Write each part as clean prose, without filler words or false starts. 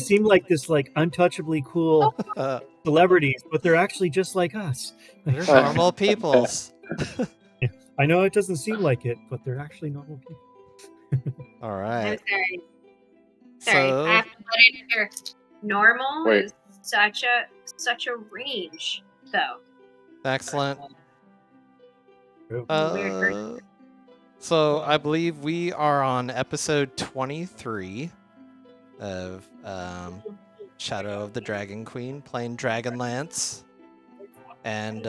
seem like this like untouchably cool celebrities, but they're actually just like us. They're normal peoples. I know it doesn't seem like it, but they're actually normal people. All I'm right. sorry. So- I have to put it here. Normal Wait. is such a range, though. Excellent. Weird. So I believe we are on episode 23 of Shadow of the Dragon Queen, playing Dragonlance. And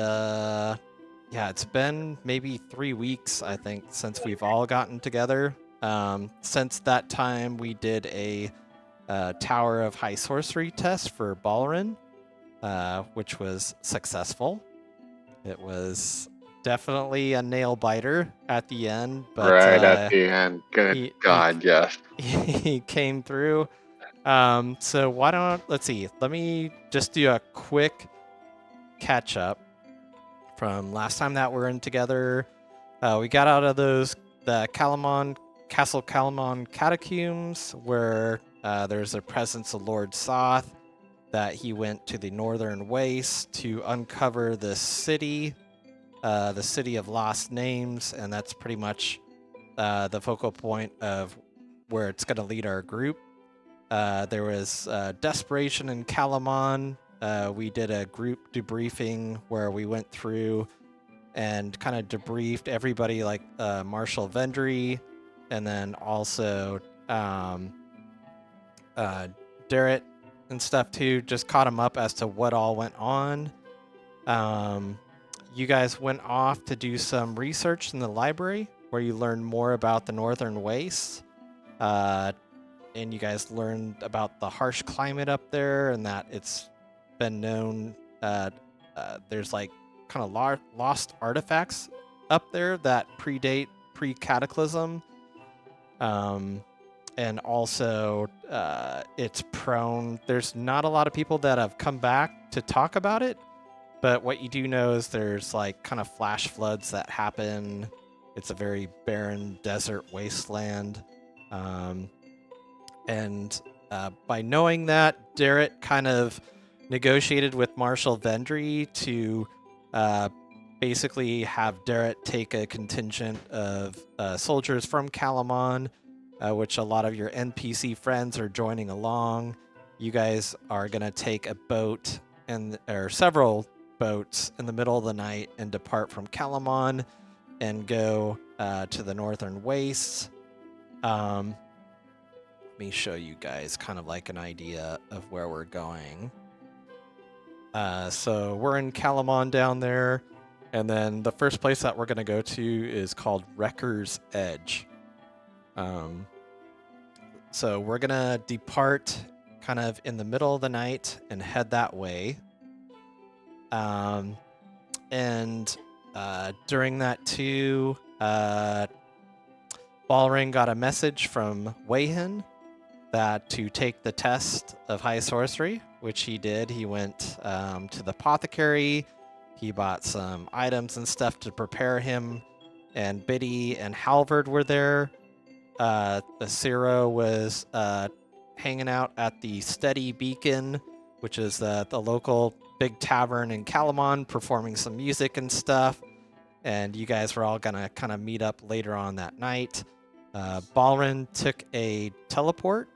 yeah, it's been maybe 3 weeks, I think, since we've all gotten together. Since that time, we did a Tower of High Sorcery test for Balrin, which was successful. It was definitely a nail biter at the end, but right at the end. Good God, yes. he came through. So why don't let's see. Let me just do a quick catch up from last time that we're in together. We got out of the Castle Calamon catacombs, where there's a presence of Lord Soth, that he went to the Northern Waste to uncover the city of Lost Names, and that's pretty much the focal point of where it's going to lead our group. There was desperation in Calamon. We did a group debriefing where we went through and kind of debriefed everybody, like Marshall Vendry, and then also Darrett and stuff too. Just caught him up as to what all went on. You guys went off to do some research in the library where you learned more about the Northern Wastes. And you guys learned about the harsh climate up there, and that it's been known there's like kind of lost artifacts up there that predate pre-cataclysm. And also it's prone. There's not a lot of people that have come back to talk about it, but what you do know is there's like kind of flash floods that happen. It's a very barren desert wasteland. And by knowing that, Darrett kind of negotiated with Marshall Vendry to basically have Darrett take a contingent of soldiers from Calamon, which a lot of your NPC friends are joining along. You guys are going to take a boat or several boats in the middle of the night and depart from Calamon and go to the Northern Wastes. Let me show you guys kind of like an idea of where we're going. So we're in Calamon down there, and then the first place that we're going to go to is called Wrecker's Edge. So we're going to depart kind of in the middle of the night and head that way. And during that too, Balring got a message from Weyhin that to take the test of high sorcery, which he did. He went to the apothecary. He bought some items and stuff to prepare him, and Biddy and Halvard were there. The Ciro was hanging out at the Steady Beacon, which is the local big tavern in Calamon, performing some music and stuff. And you guys were all gonna kind of meet up later on that night. Balrin took a teleport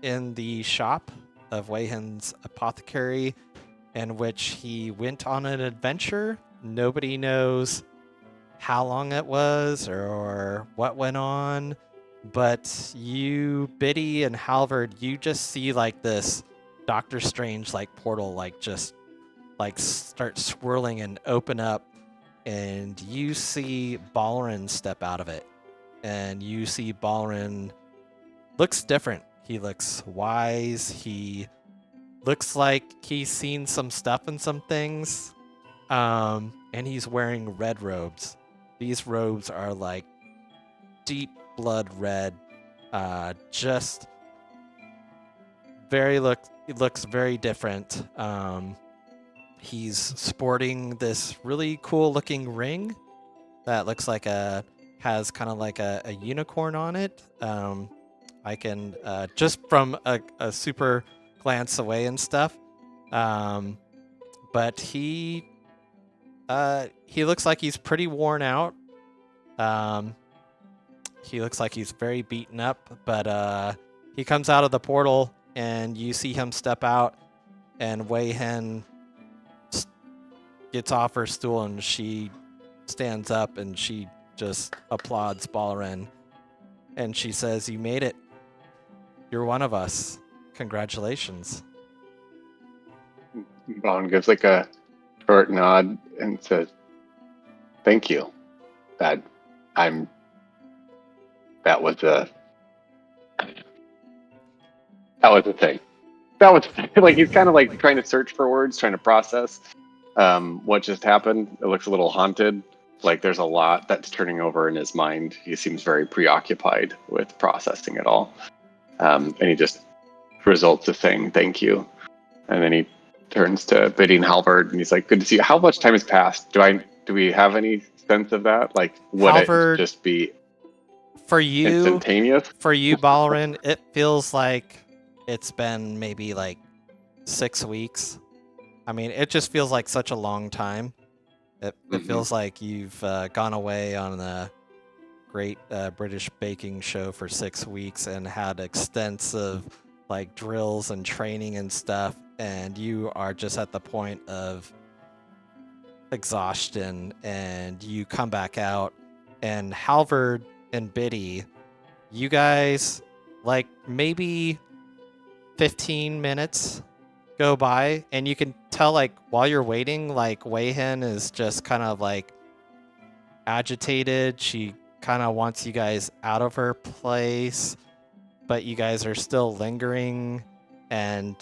in the shop of Weyhin's apothecary, in which he went on an adventure. Nobody knows how long it was or what went on, but you, Biddy and Halvard, you just see like this Doctor Strange like portal like just like start swirling and open up, and you see Balrin step out of it, and you see Balrin looks different. He looks wise. He looks like he's seen some stuff and some things. And he's wearing red robes. These robes are like deep blood red. Just very it looks very different. He's sporting this really cool looking ring that looks like has kind of like a unicorn on it. I can just from a super glance away and stuff. But he looks like he's pretty worn out. He looks like he's very beaten up, but he comes out of the portal and you see him step out, and Wei Hen gets off her stool and she stands up and she just applauds Balarin. And she says, "You made it. You're one of us. Congratulations." Bond gives like a short nod and says, "Thank you. That was a thing. That was like he's kind of like trying to search for words, trying to process what just happened. It looks a little haunted. Like there's a lot that's turning over in his mind. He seems very preoccupied with processing it all. And he just results to saying thank you. And then he turns to bidding Halvard and he's like, "Good to see you. How much time has passed? Do we have any sense of that? Like would Halvard, it just be for you, instantaneous?" For you, Balarin, it feels like it's been maybe like 6 weeks. I mean, it just feels like such a long time. It feels like you've gone away on a great British baking show for 6 weeks and had extensive like drills and training and stuff, and you are just at the point of exhaustion, and you come back out, and Halvard and Biddy, you guys, like maybe 15 minutes go by, and you can tell like while you're waiting, like Wei Hen is just kind of like agitated. She kind of wants you guys out of her place, but you guys are still lingering. And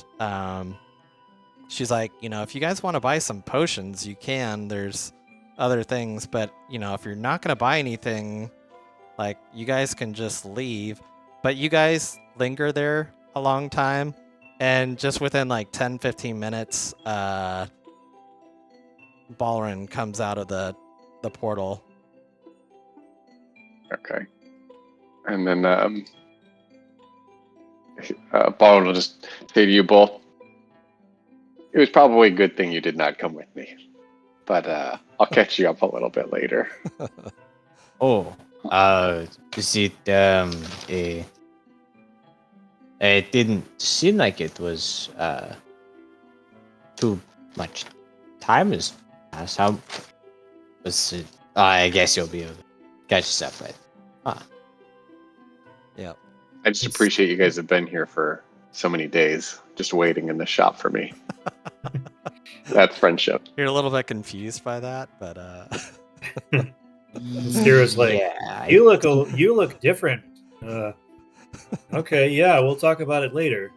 she's like, if you guys want to buy some potions, you can. There's other things, but if you're not gonna buy anything, like you guys can just leave. But you guys linger there a long time. And just within like 10-15 minutes, Balarin comes out of the portal. Okay. And then Baldwin will just say to you both, "It was probably a good thing you did not come with me. But I'll catch you up a little bit later." Is it it didn't seem like it was too much time has passed. How was it? I guess you'll be able to catch yourself later. Yeah. I just appreciate you guys have been here for so many days, just waiting in the shop for me. That's friendship. You're a little bit confused by that, but Stira's like, yeah, you look different. Okay, yeah, we'll talk about it later.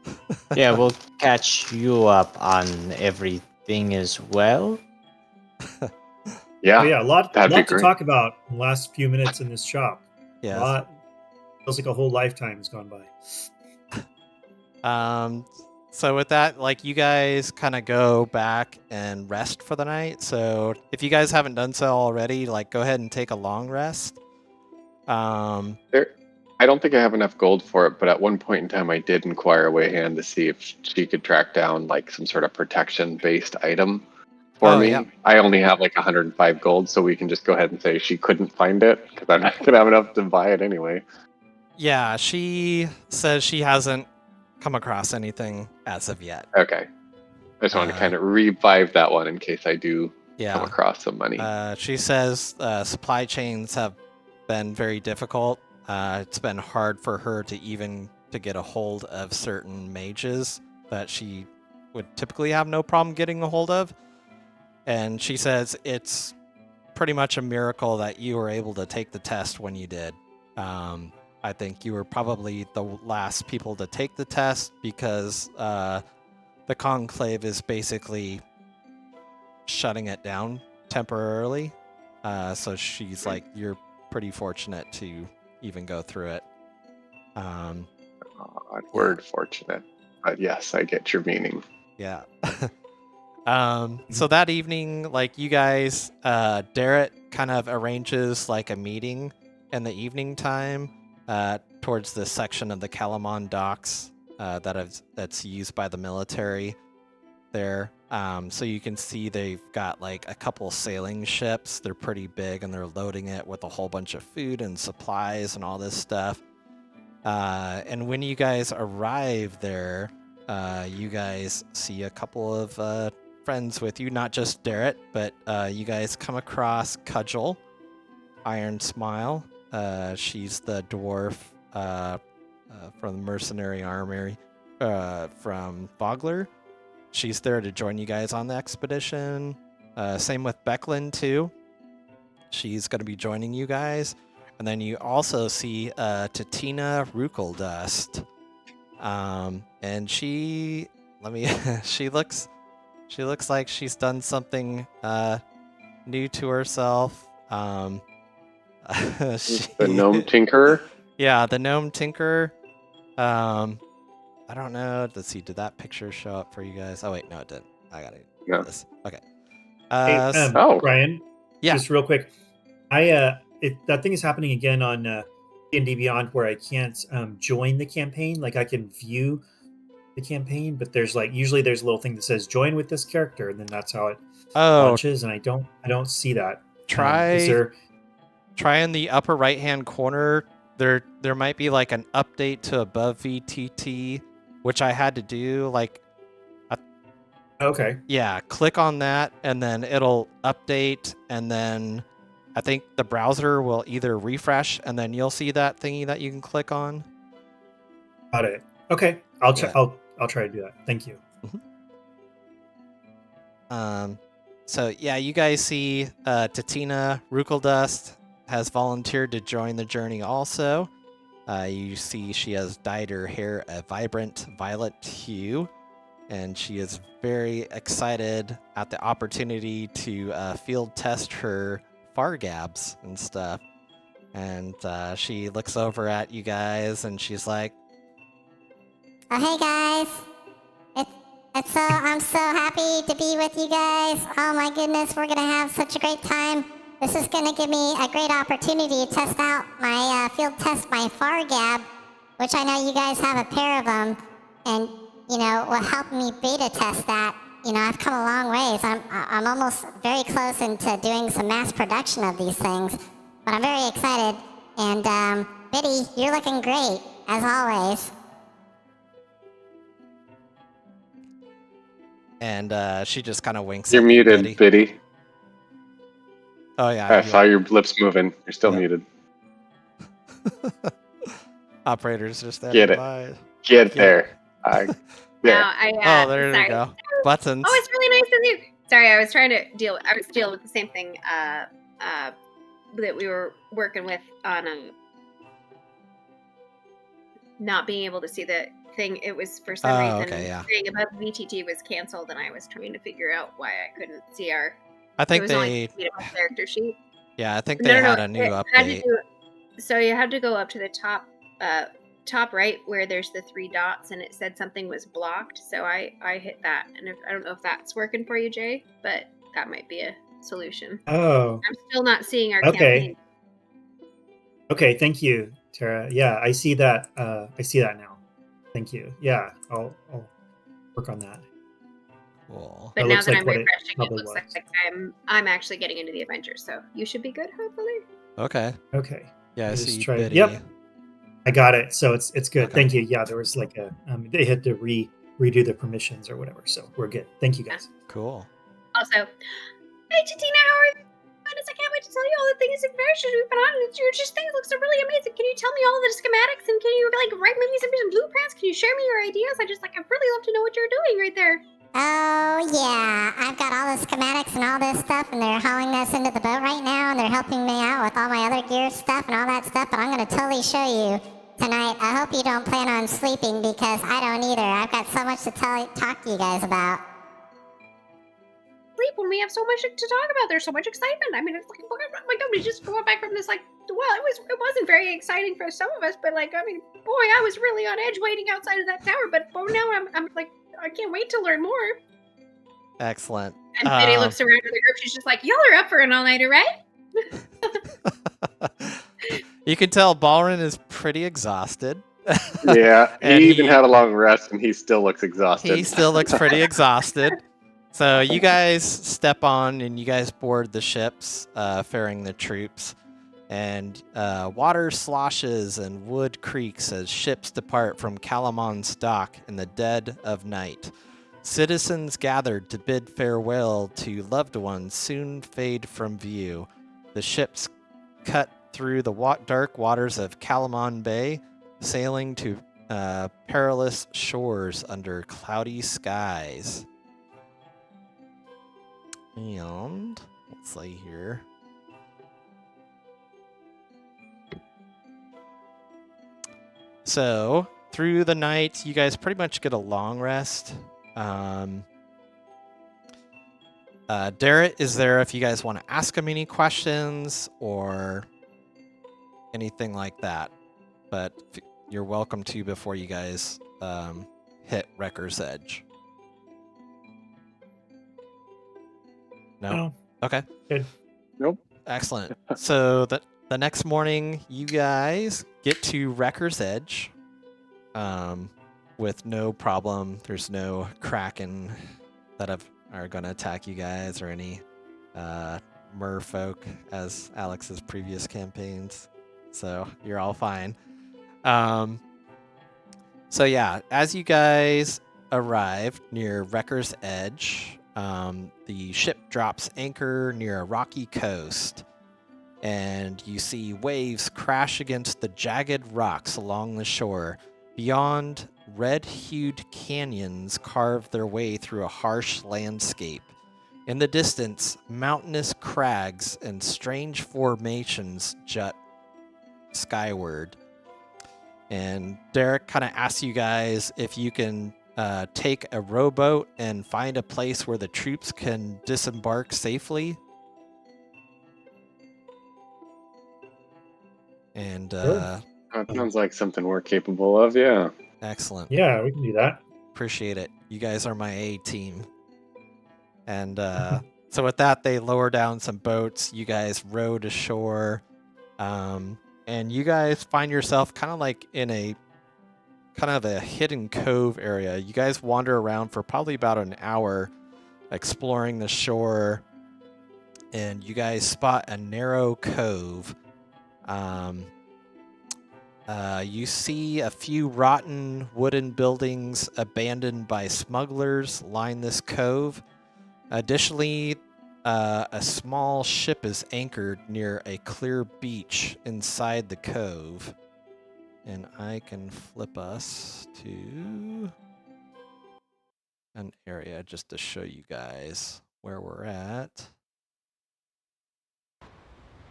yeah, we'll catch you up on everything as well. Yeah. Oh, yeah, a lot that'd be to great. talk about in the last few minutes in this shop. yeah. A lot. Feels like a whole lifetime has gone by. So with that, like you guys kind of go back and rest for the night. So if you guys haven't done so already, like go ahead and take a long rest. I don't think I have enough gold for it, but at one point in time I did inquire Wei Han to see if she could track down like some sort of protection-based item for me. Yeah. I only have like 105 gold, so we can just go ahead and say she couldn't find it, because I'm not going to have enough to buy it anyway. Yeah, she says she hasn't come across anything as of yet. Okay. I just wanted to kind of revive that one in case I do Yeah. come across some money. She says supply chains have been very difficult. It's been hard for her to get a hold of certain mages that she would typically have no problem getting a hold of. And she says it's pretty much a miracle that you were able to take the test when you did. I think you were probably the last people to take the test because the Conclave is basically shutting it down temporarily. So she's like, you're pretty fortunate to even go through it. Odd word, fortunate. But yes, I get your meaning. Yeah. So that evening, like you guys, Darrett kind of arranges like a meeting in the evening time towards this section of the Calamon docks that's used by the military there. So you can see they've got like a couple sailing ships. They're pretty big, and they're loading it with a whole bunch of food and supplies and all this stuff. And when you guys arrive there, you guys see a couple of friends with you, not just Darrett, but you guys come across Cudgel, Iron Smile. She's the dwarf from the Mercenary Armory from Bogler. She's there to join you guys on the expedition. Same with Becklin, too. She's going to be joining you guys. And then you also see Tatina Rukeldust. And she looks like she's done something new to herself. The gnome tinkerer. Yeah, the gnome tinkerer. I don't know. Let's see. Did that picture show up for you guys? Oh wait, no, it didn't. I got it. No. This. Okay. Hey, Oh. Brian. Yeah. Just real quick. That thing is happening again on D&D Beyond, where I can't join the campaign. Like I can view the campaign, but there's usually there's a little thing that says join with this character, and then that's how it launches. And I don't see that. Try in the upper right hand corner. There might be like an update to above VTT, which I had to do. Okay. Yeah, click on that, and then it'll update, and then I think the browser will either refresh, and then you'll see that thingy that you can click on. Got it. Okay. I'll Yeah. I'll try to do that. Thank you. So yeah, you guys see Tatina Rukeldust has volunteered to join the journey also. You see she has dyed her hair a vibrant violet hue, and she is very excited at the opportunity to field test her fargabs and stuff. And she looks over at you guys, and she's like, "Oh, hey guys! I'm so happy to be with you guys. Oh my goodness, we're gonna have such a great time. This is gonna give me a great opportunity to test out my field test my fargab, which I know you guys have a pair of them, and will help me beta test that. I've come a long ways. I'm almost very close into doing some mass production of these things, but I'm very excited. And Biddy, you're looking great as always." and she just kind of winks. You're at you, muted, Biddy. Oh yeah. I saw your lips moving. You're still muted. Operators just there. Get it. By. Get there. No, There sorry. we go. Buttons. Oh, it's really nice to see you. Sorry, I was dealing with the same thing that we were working with on not being able to see the thing. It was for some reason saying above VTT was canceled, and I was trying to figure out why I couldn't see our. I think it was only character sheet. Yeah, I think they had a new update. So you had to go up to the top right where there's the 3 dots, and it said something was blocked. So I hit that, and I don't know if that's working for you, Jay, but that might be a solution. Oh. I'm still not seeing our campaign. Okay, thank you, Tara. Yeah, I see that. I see that now. Thank you. Yeah, I'll work on that. Cool. But now that I'm refreshing, it looks like I'm actually getting into the adventure, so you should be good, hopefully. Okay. Yeah, I see. Biddy. Yep. I got it. So it's good. Okay. Thank you. Yeah, there was like they had to redo the permissions or whatever. So we're good. Thank you guys. Cool. Also, hey Tatina, how are you? I can't wait to tell you all the things and versions we've been on. Your thing looks really amazing. Can you tell me all the schematics, and can you write me some blueprints? Can you share me your ideas? I'd really love to know what you're doing right there. Oh yeah, I've got all the schematics and all this stuff, and they're hauling us into the boat right now, and they're helping me out with all my other gear stuff and all that stuff, but I'm going to totally show you tonight. I hope you don't plan on sleeping, because I don't either. I've got so much to talk to you guys about. Sleep when we have so much to talk about. There's so much excitement. I mean, it's like, oh my God, we just got back from this, it wasn't very exciting for some of us, but boy, I was really on edge waiting outside of that tower, but now I'm I can't wait to learn more. Excellent. And Biddy looks around at the group. She's just like, y'all are up for an all-nighter, right? You can tell Balrin is pretty exhausted. Yeah, And he even had a long rest, and he still looks exhausted. He still looks pretty exhausted. So you guys step on and you guys board the ships, ferrying the troops. And water sloshes and wood creaks as ships depart from Kalamon's dock in the dead of night. Citizens gathered to bid farewell to loved ones soon fade from view. The ships cut through the dark waters of Kalamon Bay, sailing to perilous shores under cloudy skies. And let's see here. So through the night, you guys pretty much get a long rest. Darrett is there if you guys want to ask him any questions or anything like that. But you're welcome to before you guys hit Wrecker's Edge. No? No. Okay. Good. Nope. Excellent. So the next morning, you guys get to Wrecker's Edge with no problem. There's no Kraken that are going to attack you guys or any merfolk as Alex's previous campaigns. So you're all fine. So yeah, as you guys arrive near Wrecker's Edge, the ship drops anchor near a rocky coast, and you see waves crash against the jagged rocks along the shore. Beyond, red-hued canyons carve their way through a harsh landscape. In the distance, mountainous crags and strange formations jut skyward. And Derek kind of asks you guys if you can take a rowboat and find a place where the troops can disembark safely. And Sure. That sounds like something we're capable of, yeah. Excellent. Yeah, we can do that. Appreciate it. You guys are my A team. And so with that, they lower down some boats. You guys row to shore. And you guys find yourself kind of like in a kind of a hidden cove area. You guys wander around for probably about an hour exploring the shore. And you guys spot a narrow cove. You see a few rotten wooden buildings abandoned by smugglers line this cove. Additionally, a small ship is anchored near a clear beach inside the cove. And I can flip us to an area just to show you guys where we're at.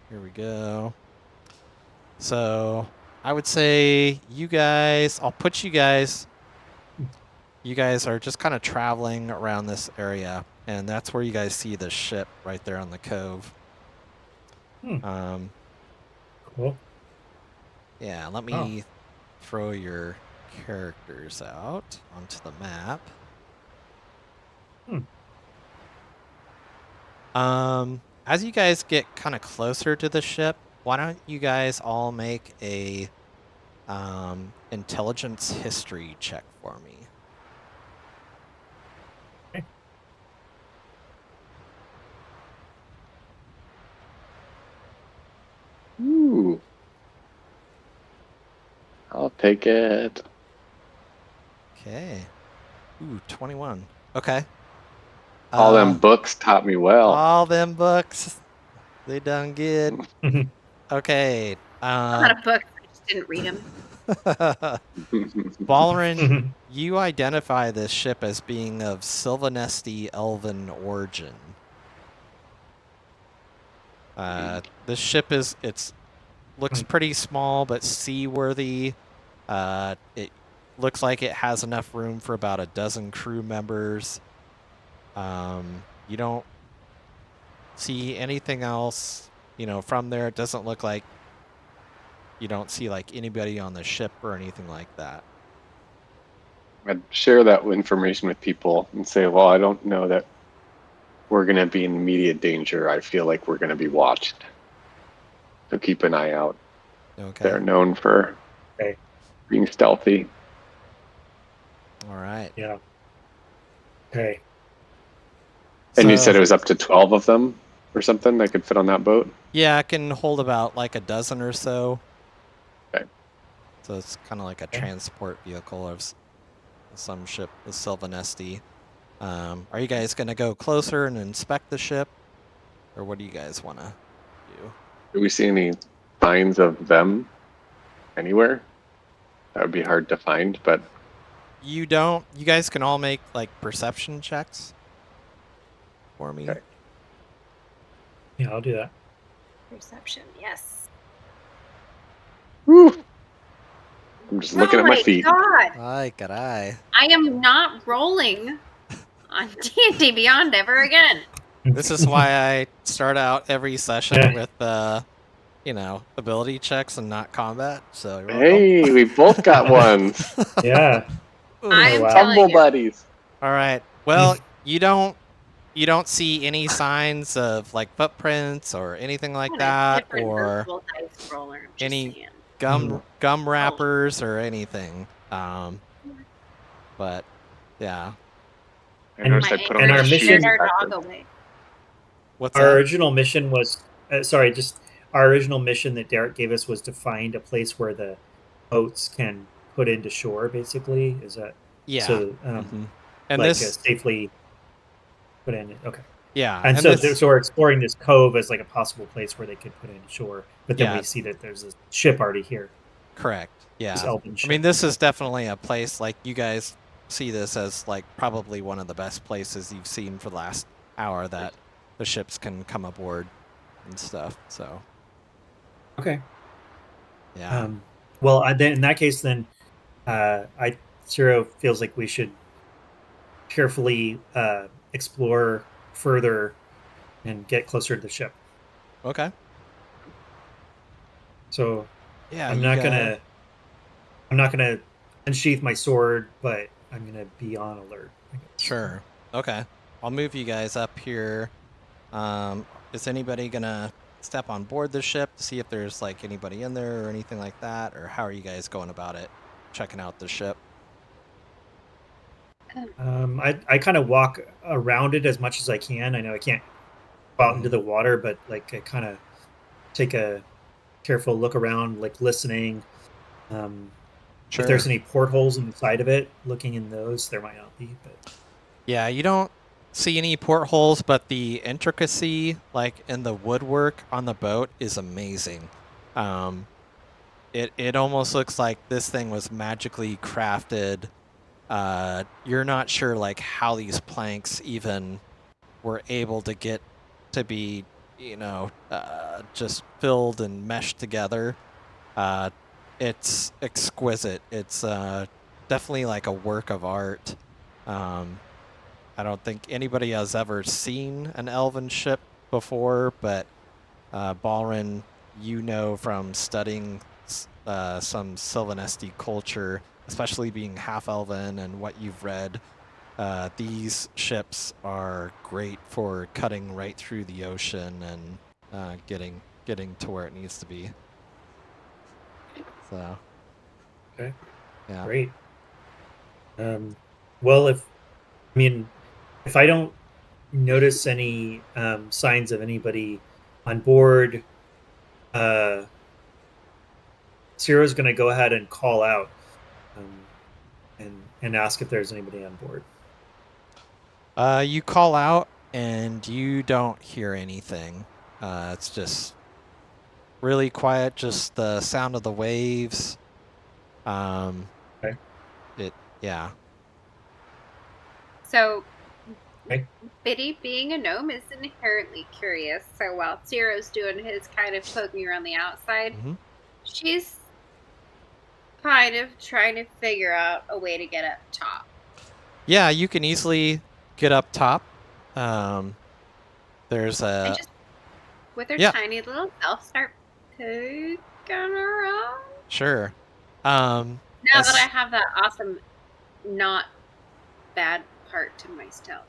Here we go. So I would say you guys, I'll put you guys are just kind of traveling around this area, and that's where you guys see the ship right there on the cove. Cool. Yeah, let me throw your characters out onto the map. As you guys get kind of closer to the ship, why don't you guys all make a intelligence history check for me? Okay. Ooh. I'll take it. Okay. Ooh, 21. Okay. All them books taught me well. All them books. They done good. Okay. A lot of books. I just didn't read them. Balrin, you identify this ship as being of Sylvanesti elven origin. This ship looks pretty small but seaworthy. It looks like it has enough room for about a dozen crew members. You don't see anything else, from there. It doesn't look like you don't see like anybody on the ship or anything like that. I'd share that information with people and say, well, I don't know that we're going to be in immediate danger. I feel like we're going to be watched. So keep an eye out. Okay. They're known for Okay. being stealthy. All right. Yeah. Okay. And you So- said it was up to 12 of them or something that could fit on that boat? Yeah, it can hold about like a dozen or so. Okay. So it's kind of like a Okay. transport vehicle of some ship, the Sylvanesti. Are you guys going to go closer and inspect the ship? Or what do you guys want to do? Do we see any signs of them anywhere? That would be hard to find, but You don't. You guys can all make like perception checks for me. Okay. Yeah, I'll do that. Perception, yes. whew, I'm just looking Oh at my feet. God, Ay, caray. I am not rolling on D&D Beyond ever again. This is why I start out every session with, ability checks and not combat. So you're welcome. Hey, we both got ones. Yeah. I'm wow. telling Humble you. buddies. All right. Well, you don't see any signs of like footprints or anything like What a that, different or virtual dice roller, I'm just any saying. gum wrappers or anything. But yeah. I And noticed My I put anchor on our just the mission- scared our backwards. dog away. What's Our that? original mission was our original mission that Derek gave us was to find a place where the boats can put into shore. Basically, is that Yeah. so? Mhm. And Like this, safely put in. Okay, yeah. and so this, so we're exploring this cove as like a possible place where they could put into shore. But then Yeah. we see that there's a ship already here. correct. This Yeah. elven I ship. mean, this is definitely a place like you guys see this as like probably one of the best places you've seen for the last hour that the ships can come aboard and stuff. So Okay. yeah. Well, then in that case, then Zero feels like we should carefully explore further and get closer to the ship. Okay. So Yeah. I'm not gonna unsheath my sword, but I'm gonna be on alert. I guess. Sure. Okay. I'll move you guys up here. Is anybody gonna step on board the ship to see if there's like anybody in there or anything like that, or how are you guys going about it, checking out the ship? I kind of walk around it as much as I can. I know I can't go out into the water, but like I kind of take a careful look around, like listening. Sure. If there's any portholes in the side of it, looking in those, there might not be. But Yeah, you don't see any portholes, but the intricacy, like in the woodwork on the boat, is amazing. It almost looks like this thing was magically crafted. You're not sure like how these planks even were able to get to be, just filled and meshed together. It's exquisite. It's definitely like a work of art. I don't think anybody has ever seen an elven ship before, but Balrin, from studying some Sylvanesti culture, especially being half elven and what you've read, these ships are great for cutting right through the ocean and getting to where it needs to be. So, okay, yeah. great. Well, if I don't notice any signs of anybody on board, Ciro's going to go ahead and call out and ask if there's anybody on board. You call out and you don't hear anything. It's just really quiet, just the sound of the waves. Okay. Yeah. So, Okay. Biddy, being a gnome, is inherently curious. So while Ciro's doing his kind of poking around the outside, Mhm. she's kind of trying to figure out a way to get up top. Yeah, you can easily get up top. There's And a just with her yeah. tiny little self start poking around. Sure. Now as- that I have that awesome, not bad part to my stealth.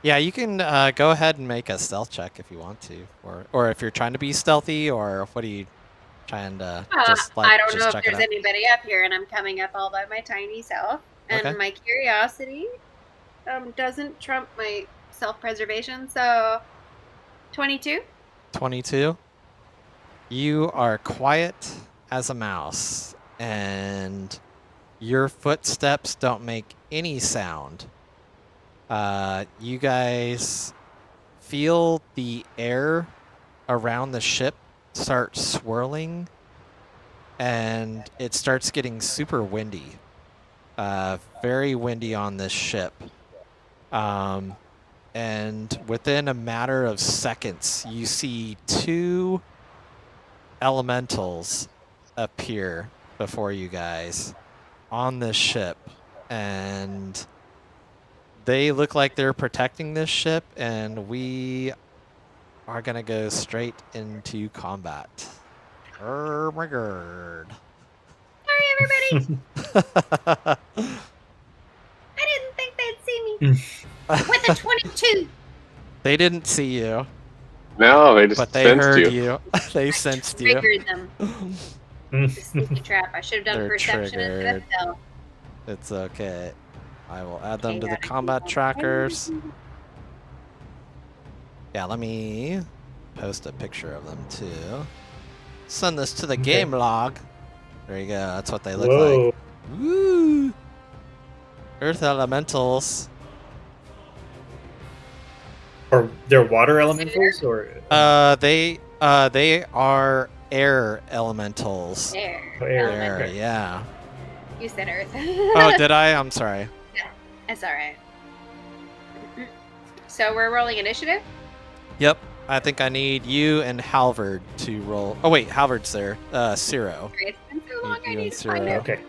Yeah, you can go ahead and make a stealth check if you want to, or if you're trying to be stealthy, or what do you Trying to I don't know if check it there's out. anybody up here, and I'm coming up all by my tiny self. And Okay. my curiosity doesn't trump my self-preservation. So 22. 22. You are quiet as a mouse, and your footsteps don't make any sound. You guys feel the air around the ship start swirling, and it starts getting super windy. Very windy on this ship. And within a matter of seconds, you see two elementals appear before you guys on this ship, and they look like they're protecting this ship, and we are gonna go straight into combat. Oh my god. Sorry, everybody. I didn't think they'd see me with a 22. They didn't see you, No, they just but they sensed heard you. you. They sensed you. Triggered them. The sneaky trap. I should have done They're perception instead of triggered. stealth. It's okay. I will add them to the Okay, combat trackers. Yeah, let me post a picture of them too. Send this to the game log. There you go. That's what they look Whoa. like. Woo! Earth elementals. Or they're water elementals, or They are air elementals. There. Air, Air, okay. yeah. You said Earth. Oh, did I? I'm sorry. It's alright. So we're rolling initiative? Yep. I think I need you and Halvard to roll. Oh wait, Halvard's there. Ciro. It's been so long, I You need and to find Ciro. it. Okay.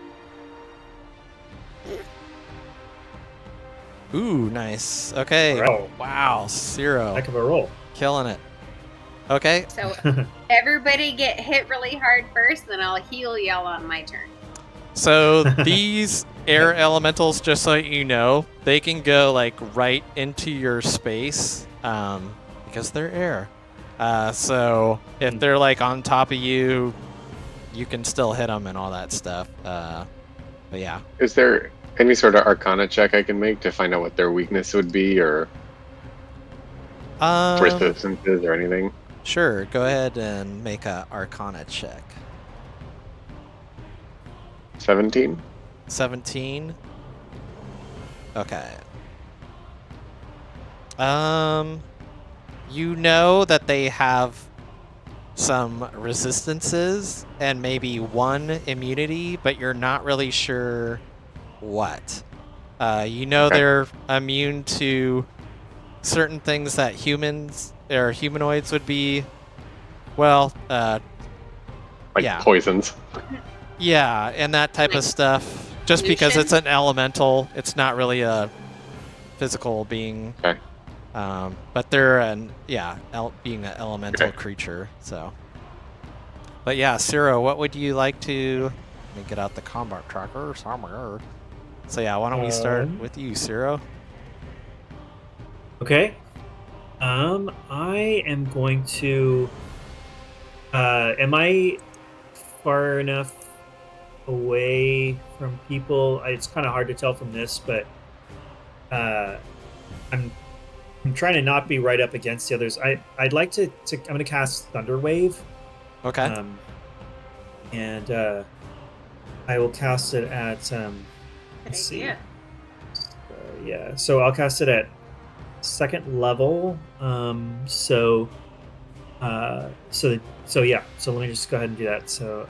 Ooh, nice. Okay. Wow. Wow, Ciro. Heck of a roll. Killing it. Okay. So everybody get hit really hard first, then I'll heal y'all on my turn. So these air elementals, just so you know, they can go like right into your space because they're air. So if they're like on top of you, you can still hit them and all that stuff. But yeah. Is there any sort of Arcana check I can make to find out what their weakness would be, or resistances, or anything? Sure. Go ahead and make a Arcana check. 17. 17. Okay. You know that they have some resistances and maybe one immunity, but you're not really sure what. You know Okay. they're immune to certain things that humans or humanoids would be. Well, Like yeah. poisons. Yeah, and that type Like of stuff. Just because pollution? it's an elemental, it's not really a physical being. Okay. But they're being an elemental Okay. creature. So, but yeah, Ciro, what would you like to? Let me get out the combat tracker somewhere. So yeah, why don't we start with you, Ciro? Okay. I am going to. Am I far enough away from people? It's kind of hard to tell from this, but I'm trying to not be right up against the others. I'd like to. I'm going to cast Thunder Wave. Okay. And I will cast it at. Good Let's see. idea. Yeah, so I'll cast it at second level. So yeah. So let me just go ahead and do that. So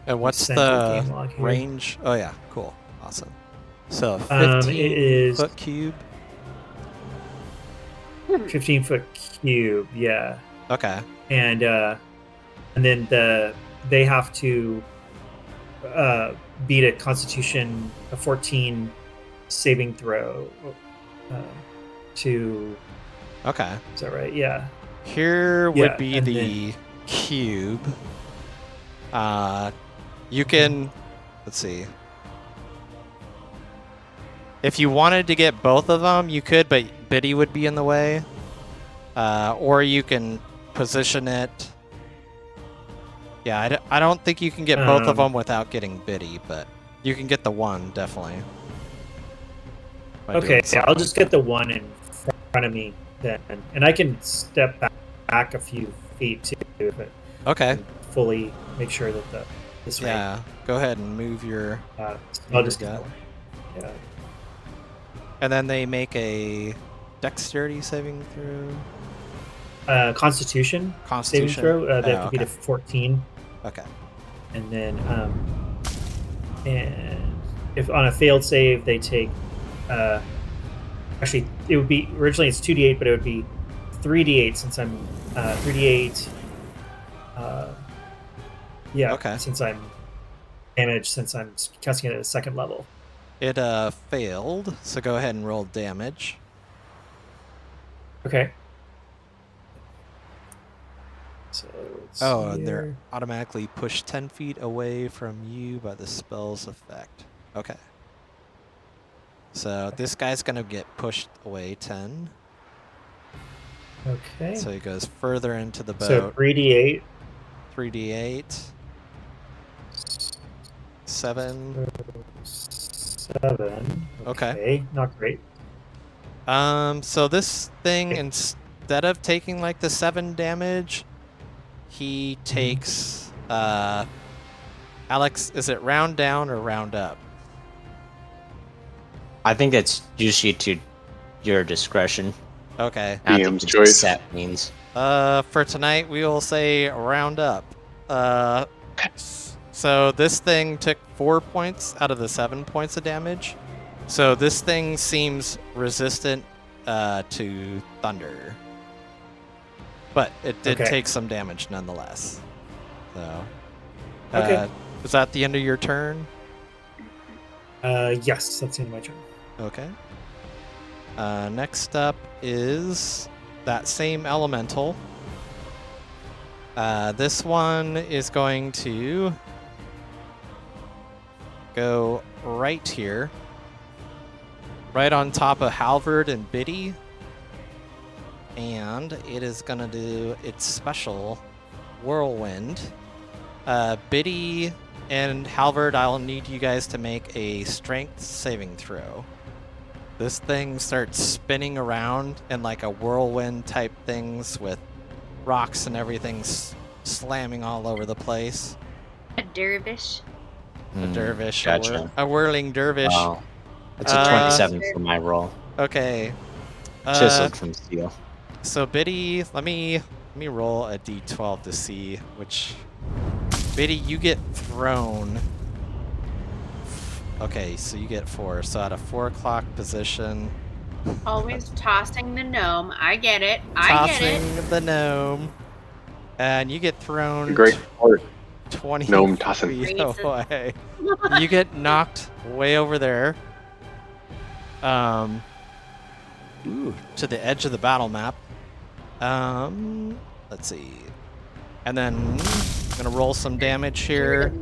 And what's send the game the log here. range? Oh yeah, cool, awesome. So It 15 is foot cube. 15-foot cube. Yeah, Okay. and then they have to beat a Constitution 14 saving throw to. Okay. Is that right? Yeah. Here would Yeah, be and the cube. You can, let's see. If you wanted to get both of them, you could, but Biddy would be in the way. Or you can position it. Yeah, I don't think you can get both of Um, them without getting Biddy, but you can get the one, definitely. by Okay, doing I'll something just like get the one in front of me then, and I can step back a few feet too, but that. Okay. and fully make sure that this way. Yeah. Go ahead and move your. So Move I'll just your get gut. the one. Yeah. And then they make a dexterity saving throw. Constitution saving Constitution. throw. They have to Oh, beat a okay. 14, Okay. and then and if on a failed save they take actually it would be originally it's 2d8, but it would be 3d8 since I'm 3d8. Yeah, Okay. since I'm damaged, since I'm casting it at a second level. It failed, so go ahead and roll damage. Okay. So let's Oh, see and they're here. automatically pushed 10 feet away from you by the spell's effect. Okay. So this guy's gonna get pushed away 10. Okay. So he goes further into the So boat. 3d8. 3d8. 7. 7. Okay. Not great. So this thing, Okay. instead of taking like the 7 damage, he takes Alex, is it round down or round up? I think that's usually to your discretion. Okay. I don't DM's think choice. set means. For tonight we will say round up. So this thing took 4 points out of the 7 points of damage. So this thing seems resistant to thunder. But it did Okay. take some damage nonetheless. So Okay. is that the end of your turn? Yes, that's the end of my turn. Okay. Next up is that same elemental. This one is going to go right here, right on top of Halvard and Biddy, and it is going to do its special whirlwind. Biddy and Halvard, I'll need you guys to make a strength saving throw. This thing starts spinning around in like a whirlwind type things with rocks and everything slamming all over the place. A dervish. A dervish, Gotcha. a whirling dervish. Wow. That's a Uh, 27 for my roll. Okay. Chiseled from steel. So Biddy, let me roll a d12 to see which. Biddy, you get thrown. Okay, so you get 4. So at a 4 o'clock position. Always tossing the gnome. I get it. I get it. Tossing the gnome. And you get thrown Great sport. 20 Gnome tossing. feet Racist. away. You get knocked way over there. To the edge of the battle map. Let's see. And then I'm gonna roll some damage here.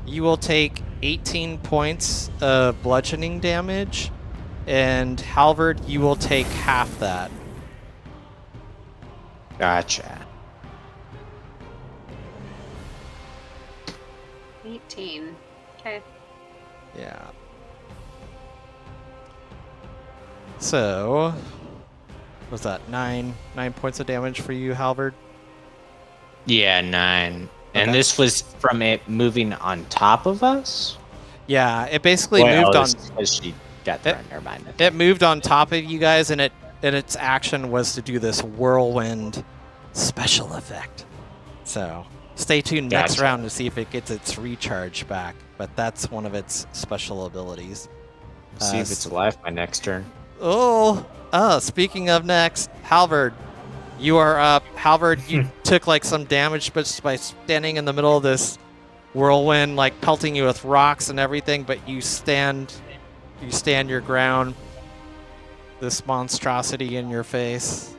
You will take 18 points of bludgeoning damage, and Halvard, you will take half that. Gotcha. 18. Okay. Yeah. So, was that 9 points of damage for you, Halvard? Yeah, 9. Okay. And this was from it moving on top of us? Yeah, it basically Wait, moved on. Because she got thrown. Never mind. It moved on top of you guys, and its action was to do this whirlwind special effect. So stay tuned next Gotcha. round to see if it gets its recharge back. But that's one of its special abilities. See if it's alive by next turn. Speaking of next, Halvard, you are up. Halvard, you took like some damage but by standing in the middle of this whirlwind, like pelting you with rocks and everything, but you stand your ground. This monstrosity in your face.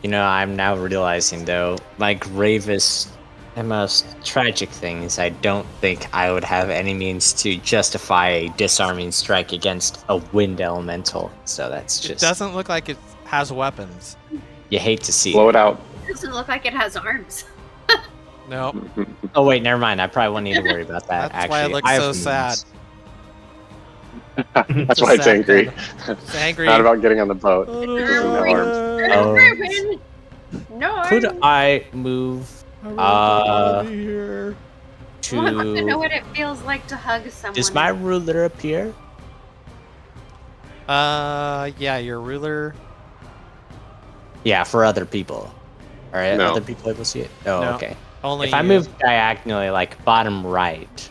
You know, I'm now realizing, though, my gravest and most tragic thing is I don't think I would have any means to justify a disarming strike against a wind elemental. So that's It just... doesn't look like it has weapons. You hate to see Blow it. it out. It doesn't look like it has arms. No, Oh wait, never mind. I probably won't need to worry about that. that's actually, why it looks I have so sad. That's It's a why it's sad angry. gun. It's angry. Not about getting on the boat. I don't Using the wanna horns. Oh. Ruben! No, Could I move I really don't want to be here. I want to know to? what it feels like to hug someone. Does my ruler appear? Yeah, your ruler. Yeah, for other people. All right, No. other people able to see it. Oh, No. okay. Only If I you. move diagonally, like bottom right,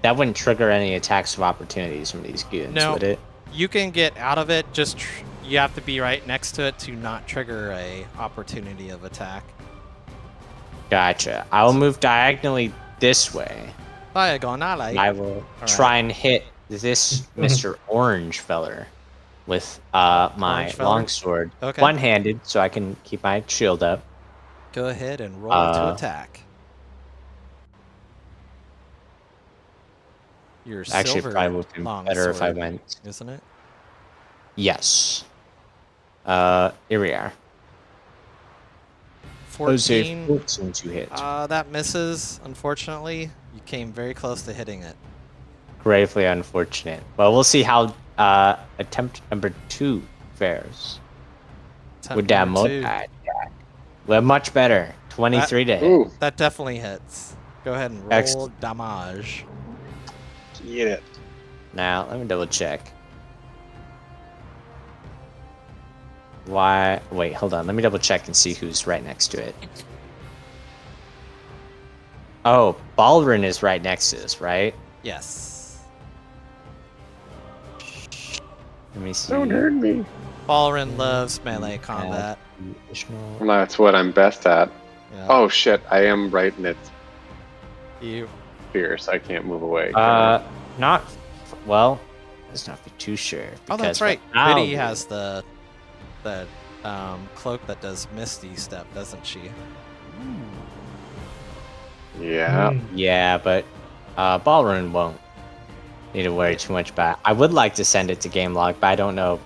that wouldn't trigger any attacks of opportunities from these goons, No. would it? You can get out of it. Just you have to be right next to it to not trigger a opportunity of attack. Gotcha. I will move diagonally this way. Diagonally. I will right. try and hit this Mr. Orange feller with my Orange feller? longsword, Okay. one-handed, so I can keep my shield up. Go ahead and roll to attack. Your Actually, silver probably would have been long better if I sword, went. isn't it? Yes. Here we are. 14. 14 to hit. That misses. Unfortunately, you came very close to hitting it. Gravely unfortunate. Well, we'll see how attempt number 2 fares. Attempt With that number 2. mod. Well, much better. 23 to hit. Ooh, That definitely hits. Go ahead and roll Excellent. damage. get it. Now, let me double check. Why? Wait, hold on. Let me double check and see who's right next to it. Oh, Balrin is right next to this, right? Yes. Let me see. Don't hurt me. Balrin loves melee combat. Additional- That's what I'm best at. Yeah. Oh shit, I am right in its You. sphere, so I can't move away. Not. Well, let's not be too sure. Oh, that's because right. what I'll Biddy do- has the cloak that does Misty Step, doesn't she? Yeah. Yeah, but Balrin won't need to worry too much about it. I would like to send it to game log, but I don't know.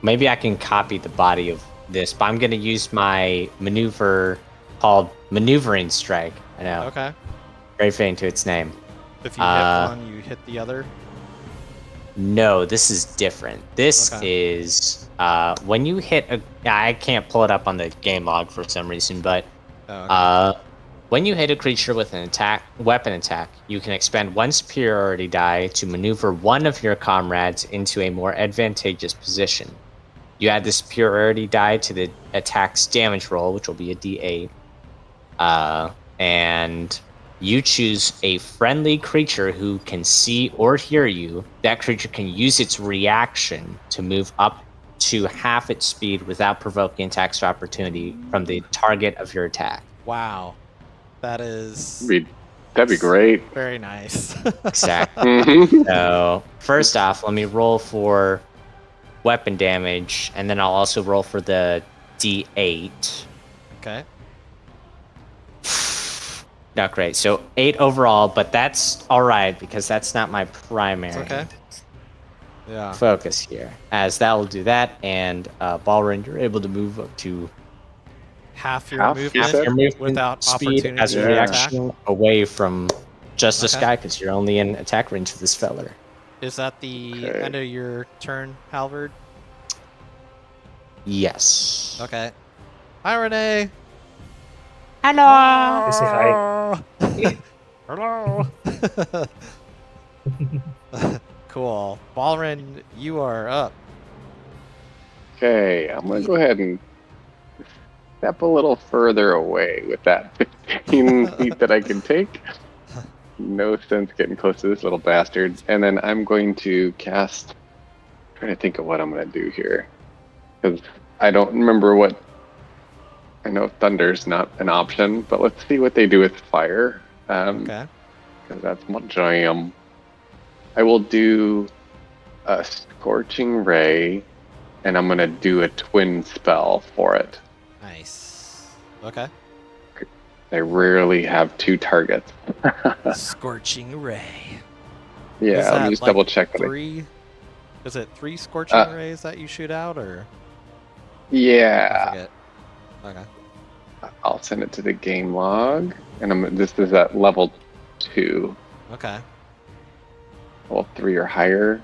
Maybe I can copy the body of this, but I'm going to use my maneuver called Maneuvering Strike. I know. Okay. Very fitting to its name. If you hit one, you hit the other. No, this is different. This Okay. is when you hit a. I can't pull it up on the game log for some reason, but Oh, okay. when you hit a creature with an weapon attack, you can expend one superiority die to maneuver one of your comrades into a more advantageous position. You add the superiority die to the attack's damage roll, which will be a D8, and you choose a friendly creature who can see or hear you. That creature can use its reaction to move up to half its speed without provoking attacks of opportunity from the target of your attack. Wow. That is That'd be great. very nice. Exactly. Mhm. So first off, let me roll for weapon damage, and then I'll also roll for the D8. Okay. Not great. So 8 overall, but that's all right because that's not my primary It's okay. Yeah. focus here. As that will do that, and Balrin, you're able to move up to Half your Half, you movement said? your movement without speed opportunity as a Yeah. reaction away from just this Okay. guy because you're only in attack range of this feller. Is that the Okay. end of your turn, Halvard? Yes. Okay. Hi, Renee. Hello. Say hi. Hello. Cool. Balrin, you are up. Okay, I'm gonna go ahead and step a little further away with that 15 feet that I can take. No sense getting close to this little bastard. And then I'm going to cast. Trying to think of what I'm gonna do here, because I don't remember what. I know thunder's not an option, but let's see what they do with fire. Okay. Because that's my jam. I will do a scorching ray, and I'm gonna do a twin spell for it. Nice. Okay. I rarely have 2 targets. Scorching Ray. Yeah, Is let that me just like double check. That 3? Is it 3 scorching rays that you shoot out, or? I yeah, forget. Okay. I'll send it to the game log. And this is at level 2. Okay. Level 3 or higher.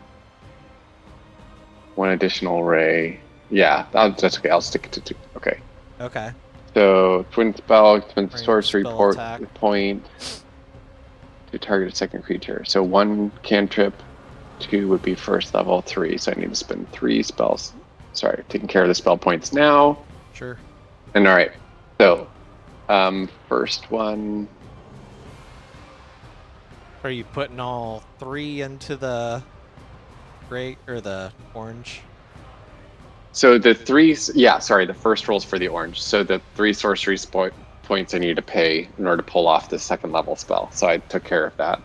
1 additional ray. Yeah, that's okay. I'll stick it to 2. Okay. Okay. So twin spell, twin Range sorcery spell attack. point to target a second creature. So 1 cantrip, 2 would be first level, 3. So I need to spend 3 spells. Sorry, taking care of the spell points now. Sure. And all right. So first one. Are you putting all 3 into the gray or the orange? So the 3, yeah, sorry, the first roll's for the orange. So the 3 sorcery points I need to pay in order to pull off the second level spell. So I took care of that.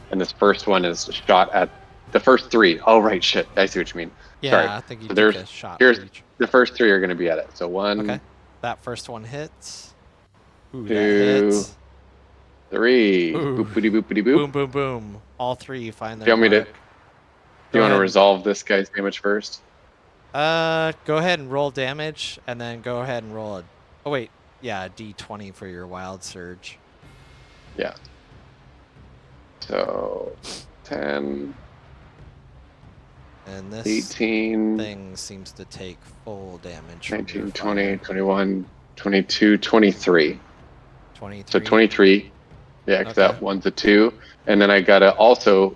And this first one is shot at the first 3. Oh, right, shit. I see what you mean. Yeah, Sorry. I think you So took a shot here's for each. the first 3 are going to be at it. So 1, Okay. That first one hits. Ooh, 2, that hits. 3. Ooh. Boopity boopity boop. Boom, boom, boom. All 3 find Do their you want me to? mark. Do you want to ahead. resolve this guy's damage first? Go ahead and roll damage, and then go ahead and roll a. Oh wait, yeah, a D20 for your wild surge. Yeah. So 10, And this 18, thing seems to take full damage. 19, from 20, your fire. 21, 22, 23. 23. So 23. Yeah, because Okay. that one's a 2. And then I got to also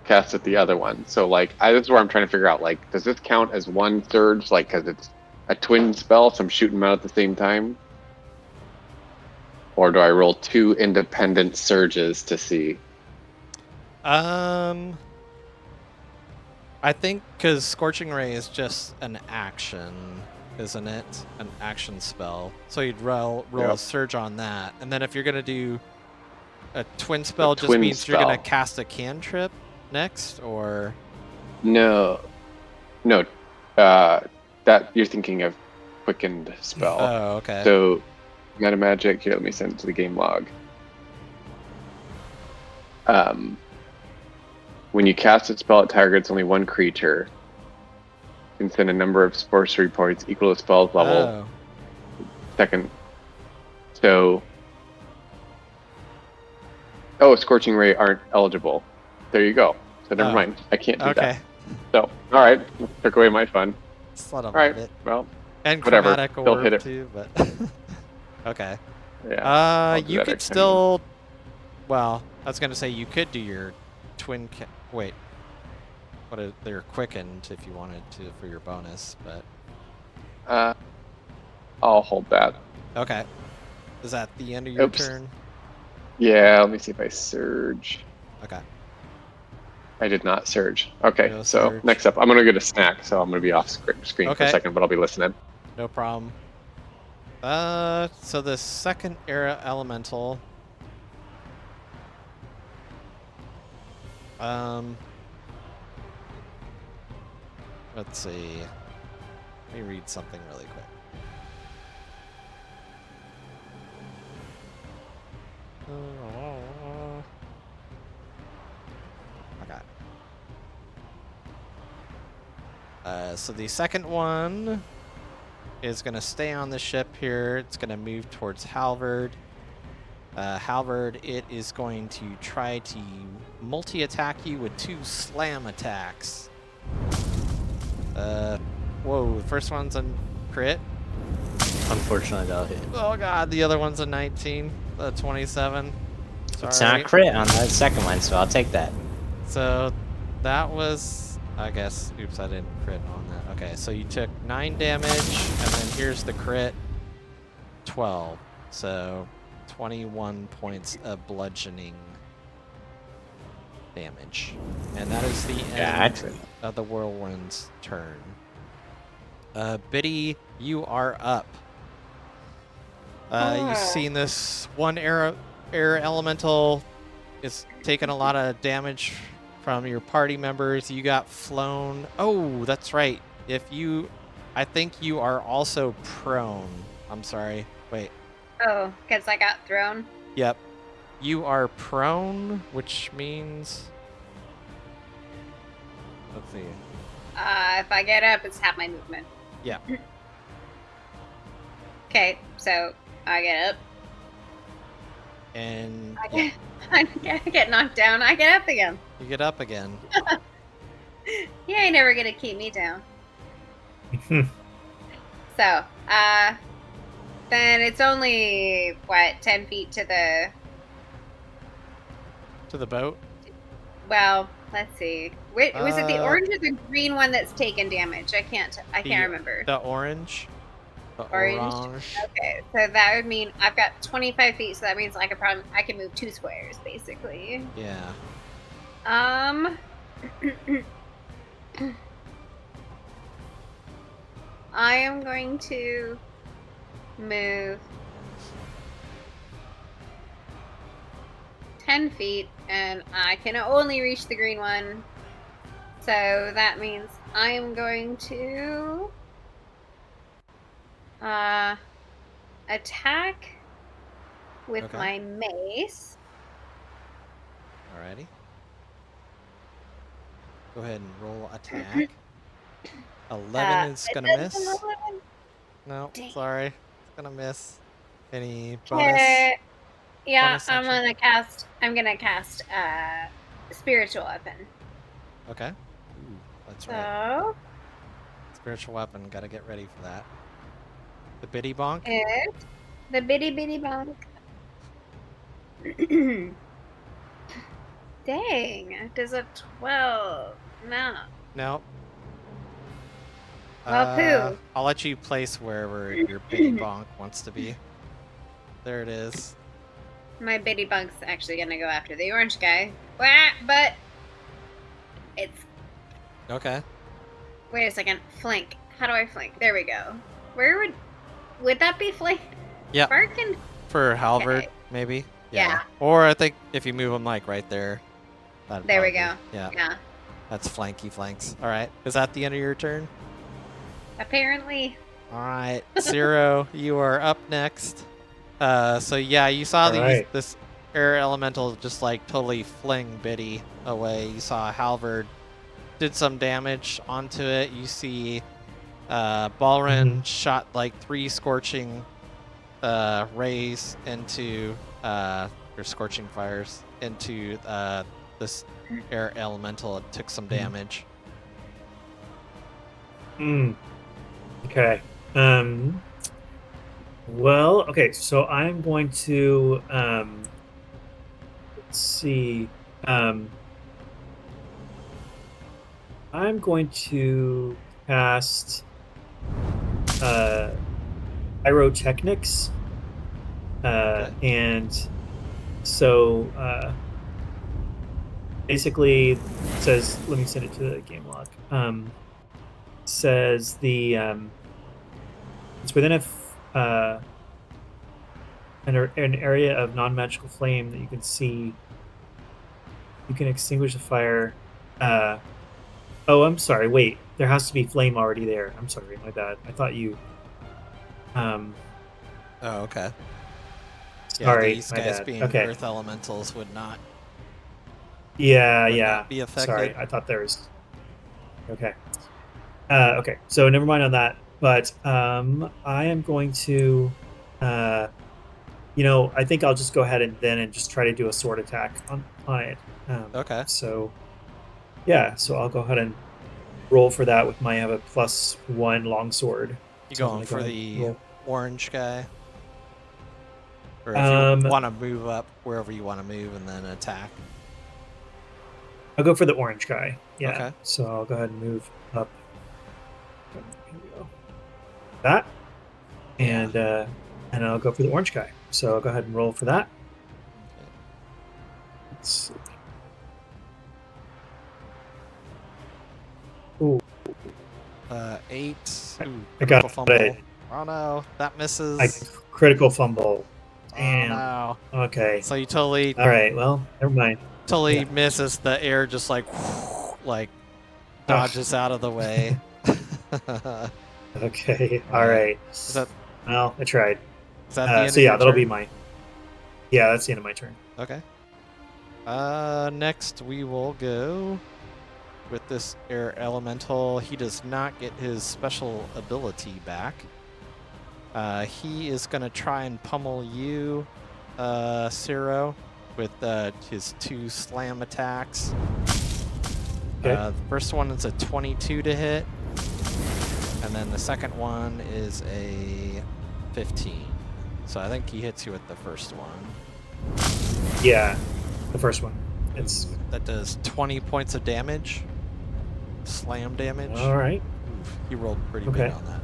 cast at the other one. So, like, this is where I'm trying to figure out, like, does this count as one surge? Like, because it's a twin spell, so I'm shooting them out at the same time? Or do I roll 2 independent surges to see? I think because Scorching Ray is just an action, isn't it? An action spell. So you'd roll a Yep. surge on that, and then if you're gonna do a twin spell, just twin means you're gonna spell. cast a cantrip next, or No. That you're thinking of quickened spell. oh, okay. So, meta magic. Here, let me send it to the game log. When you cast a spell, it targets only one creature. You can send a number of sorcery points equal to spell's level. Second. So. Oh, Scorching Ray aren't eligible. There you go. So never mind. I can't do Okay. that. So, all right. Took away my fun. Son of All a right. bit. Well, And whatever. chromatic They'll hit orb it. too, but okay. yeah. I'll do You that could next time. still. Well, I was gonna say you could do your twin. Wait. They're quickened if you wanted to for your bonus, but I'll hold that. okay. Is that the end of your Oops. turn? Yeah. Let me see if I surge. Okay. I did not surge. Okay, No so surge. next up, I'm gonna get a snack, so I'm gonna be off screen for a Okay. second, but I'll be listening. No problem. So the second era elemental. Let's see. Let me read something really quick. Okay. So the second one is going to stay on the ship here. It's going to move towards Halvard. Halvard, it is going to try to multi-attack you with 2 slam attacks. Whoa, the first one's a crit. Unfortunately, that'll hit. Oh god, the other one's a 19, 27. Sorry. It's not crit on that second one, so I'll take that. So that was, I guess, oops, I didn't crit on that. Okay, so you took 9 damage, and then here's the crit, 12. So 21 points of bludgeoning damage. And that is the end Gotcha. of the Whirlwind's turn. Biddy, you are up. You've seen this one air elemental is taking a lot of damage from your party members. You got flown. Oh, that's right. I think you are also prone. I'm sorry. Wait. Oh, because I got thrown. Yep. You are prone, which means. Let's see. If I get up, it's half my movement. Yeah. Okay, so I get up. And I get knocked down. I get up again. you get up again. You ain't never gonna keep me down. So, then it's only, what, 10 feet to the... To the boat? Well, let's see. Was it the Uh, orange or the green one that's taken damage? I can't remember. The orange. The Orange? Okay, so that would mean I've got 25 feet, so that means I can move 2 squares, basically. Yeah. I am going to move 10 feet, and I can only reach the green one. So that means I am going to attack with Okay. my mace. Alrighty. Go ahead and roll attack. 11 is It gonna does miss. an 11. No, Dang. sorry. It's gonna miss. Any bonus? Yeah, bonus I'm action? gonna cast spiritual weapon. Okay. Ooh, that's right. So Spiritual weapon. Gotta get ready for that. The bitty bonk. it's the bitty bitty bonk. Dang, does a 12? No. No. Well, poo. I'll let you place wherever your bitty bonk wants to be. There it is. My bitty bonk's actually gonna go after the orange guy. Wah, but it's Okay. wait a second. Flank. How do I flank? There we go. Where would that be flank? Yep. Barkin? For halberd, Okay. maybe. Yeah. Or I think if you move them like right there. that'd There we probably- go. Yeah. Yeah. That's flanky flanks. All right. Is that the end of your turn? Apparently. All right, Zero, you are up next. So yeah, you saw Alright. this air elemental just like totally fling Biddy away. You saw Halvard did some damage onto it. You see Balrin shot like 3 scorching rays into or scorching fires into this air elemental. It took some damage. Okay. Well, okay, so I'm going to let's see. I'm going to cast pyrotechnics. And so basically it says, let me send it to the game log. Says the it's within an area of non-magical flame that you can see. You can extinguish the fire. Oh, I'm sorry. Wait, there has to be flame already there. I'm sorry, my bad. I thought you. Oh, okay. Sorry, these my guys bad. being Okay. earth elementals would not. Yeah, would yeah. not be affected. Sorry, I thought there was. Okay. Okay, so never mind on that. But I am going to, I think I'll just go ahead and just try to do a sword attack on it. Okay. So, yeah, so I'll go ahead and roll for that with my have a +1 longsword. You So I'm going gonna for go ahead the and roll. orange guy? Or if you want to move up wherever you want to move and then attack. I'll go for the orange guy. Yeah. Okay. So I'll go ahead and move up. Here we go. That. And I'll go for the orange guy. So I'll go ahead and roll for that. Let's see. Ooh. 8. Ooh, I got critical fumble. it. Oh no, that misses. Critical fumble. Oh Damn. no. Okay. So you totally All right. Well, never mind. totally Yeah. misses. The air just like dodges out of the way. Okay. All All right. right. Is that Well, I tried. the end of So yeah, your that'll turn? be my. Yeah, that's the end of my turn. Okay. Next we will go with this air elemental. He does not get his special ability back. He is gonna try and pummel you Ciro with his 2 slam attacks. Okay. The first one is a 22 to hit, and then the second one is a 15. So I think he hits you with the first one. Yeah, the first one. It's That does 20 points of damage. Slam damage. all right. Oof, he rolled pretty Okay. big on that.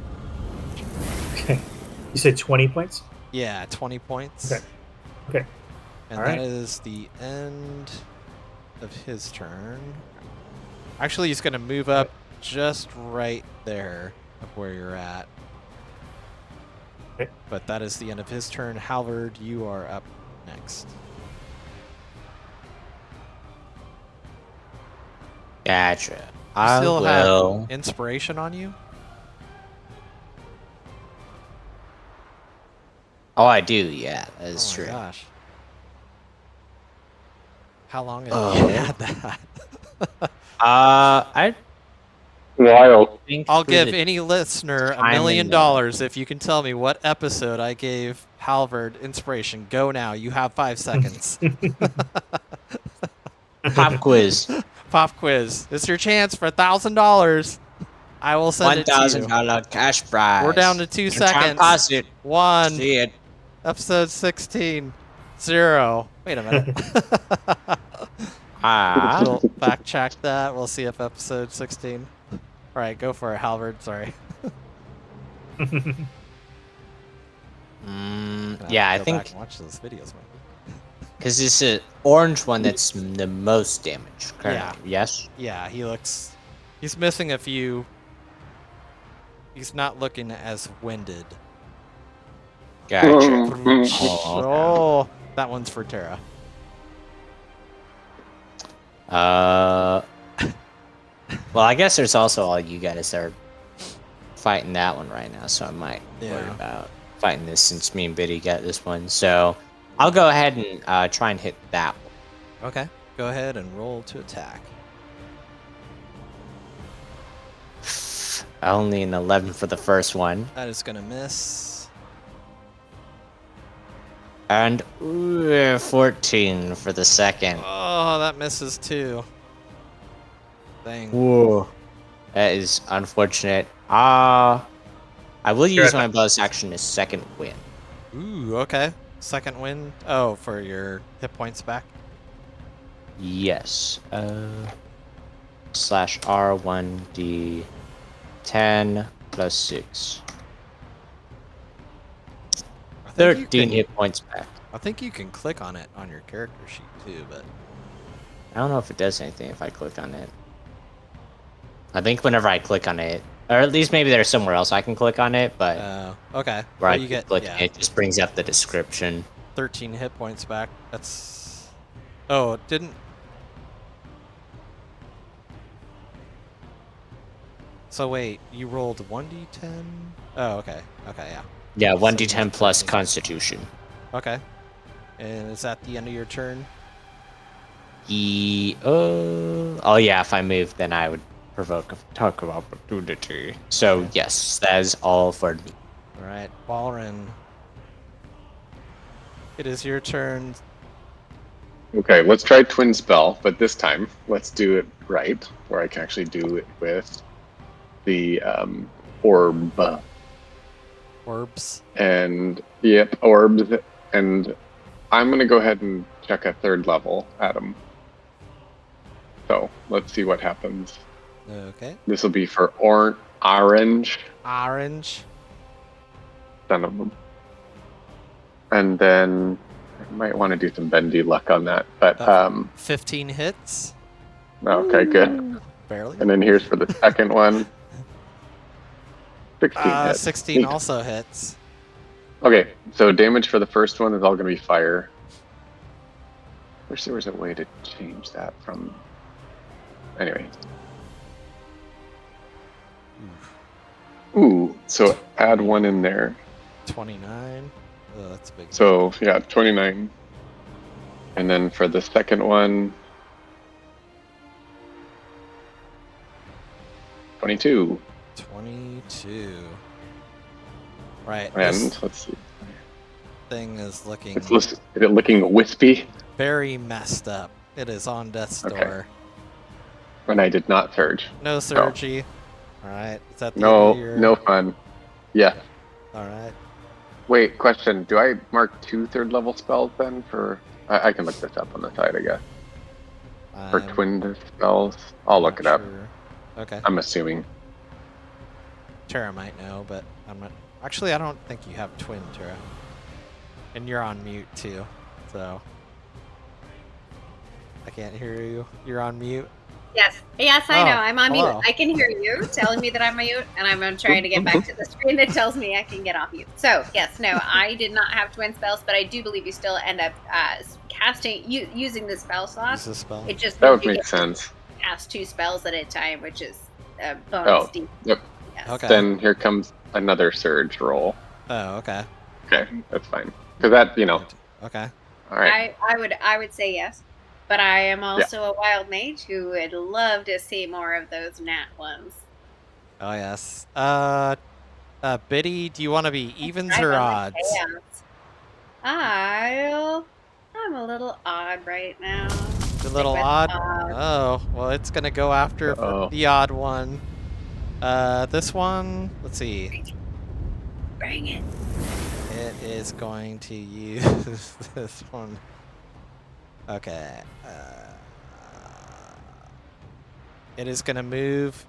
Okay. You said 20 points? Yeah, 20 points. Okay. Okay. And All that right. is the end of his turn. Actually, he's going to move up just right there of where you're at. Okay. But that is the end of his turn. Halvard, you are up next. Gotcha. You I still will. have inspiration on you? Oh, I do. Yeah, that is Oh true. my gosh. How long have Oh. you had that? I Wild. think I'll for give the any listener $1 time million and if you can tell me what episode I gave Halvard inspiration. Go now. You have 5 seconds. pop quiz. Pop quiz. It's your chance for $1,000. I will send it to you. $1,000 cash prize. We're down to 2 I'm trying to seconds. pass it. 1. See it. Episode 16. 0. Wait a minute. We'll fact check that. We'll see if episode 16. All right, go for it, Halvard. Sorry. Yeah, I Go think back and watch those videos, man. because it's an orange one that's the most damage. Yeah. Yes. Yeah, he looks. He's missing a few. He's not looking as winded. Gotcha. Oh, that one's for Tara. Well, I guess there's also all you guys are fighting that one right now, so I might worry Yeah. about fighting this since me and Biddy got this one. So I'll go ahead and try and hit that one. Okay, go ahead and roll to attack. Only an 11 for the first one, That is gonna miss. and 14 for the second. Oh, that misses too. Dang. Whoa, that is unfortunate. I will use my bonus action to second win. Ooh, okay. Second win. Oh, for your hit points back. Yes. Slash R1D 10 plus 6. I think you 13 can- hit points back. I think you can click on it on your character sheet too, but I don't know if it does anything if I click on it. I think whenever I click on it, or at least maybe there's somewhere else I can click on it, but okay. where I Well, you get click yeah, it just brings up the description. 13 hit points back. That's. Oh, it didn't. So wait, you rolled 1d10? Oh, okay. Okay, yeah. Yeah, So 1d10 plus 13. Constitution. Okay. And is that the end of your turn? Oh yeah, if I move, then I would provoke a talk of opportunity. So yes, that is all for me. All right, Balrin. It is your turn. Okay, let's try Twin Spell, but this time let's do it right, where I can actually do it with the orb. Orbs. And yep, orbs. And I'm gonna go ahead and check a 3rd level at him. So let's see what happens. Okay. This will be for orange. Orange. Son of them. And then I might want to do some bendy luck on that. But 15 hits. okay, good. Barely. And then here's for the second one. 16 hits. 16 Neat. also hits. Okay, so damage for the first one is all going to be fire. Wish there was a way to change that from. Anyway. Ooh, so add 1 in there. 29. Oh, that's a big. So yeah, 29. And then for the second one, 22. 22. Right. And let's see. thing is looking Is it looking wispy? very messed up. It is on death's Okay. door. And I did not surge. No surgery. All right. Is that the No, end of your... no fun. Yeah. All right. Wait, question. Do I mark 2 third-level spells then for... I can look this up on the side, I guess. For I'm twinned spells? I'll look it not up. sure. Okay. I'm assuming. Tara might know, but I'm not... Actually, I don't think you have twin, Tara. And you're on mute, too. So... I can't hear you. You're on mute. Yes, I know. I'm on hello. mute. I can hear you telling me that I'm mute, and I'm trying to get back to the screen that tells me I can get off mute. So, yes, no, I did not have twin spells, but I do believe you still end up casting, using the spell slot. Use the spell. It just That means would you make get sense. to cast 2 spells at a time, which is a bonus. Oh, D. yep. Yes. Okay. Then here comes another surge roll. Oh, okay. Okay, that's fine. Because that, Okay. all right. I would say yes, but I am also a wild mage who would love to see more of those nat ones. Oh, yes. Biddy, do you want to be evens or odds? I'm a little odd right now. A little odd? Odd. Oh, well, it's going to go after Uh-oh. the odd one. This one, let's see. Bring it. It is going to use this one. Okay. It is going to move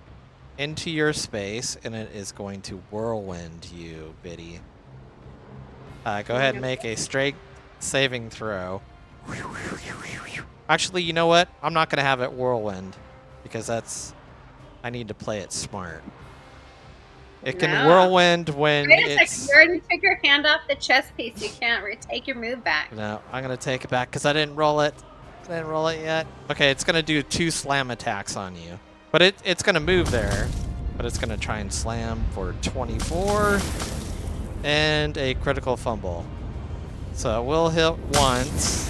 into your space, and it is going to whirlwind you, Biddy. Go ahead and make a straight saving throw. Actually, you know what? I'm not going to have it whirlwind, because I need to play it smart. It can whirlwind when Wait a it's... second. You already took your hand off the chess piece. You can't take your move back. No, I'm going to take it back because I didn't roll it. I didn't roll it yet. Okay, it's going to do 2 slam attacks on you. But it's going to move there. But it's going to try and slam for 24. And a critical fumble. So it will hit once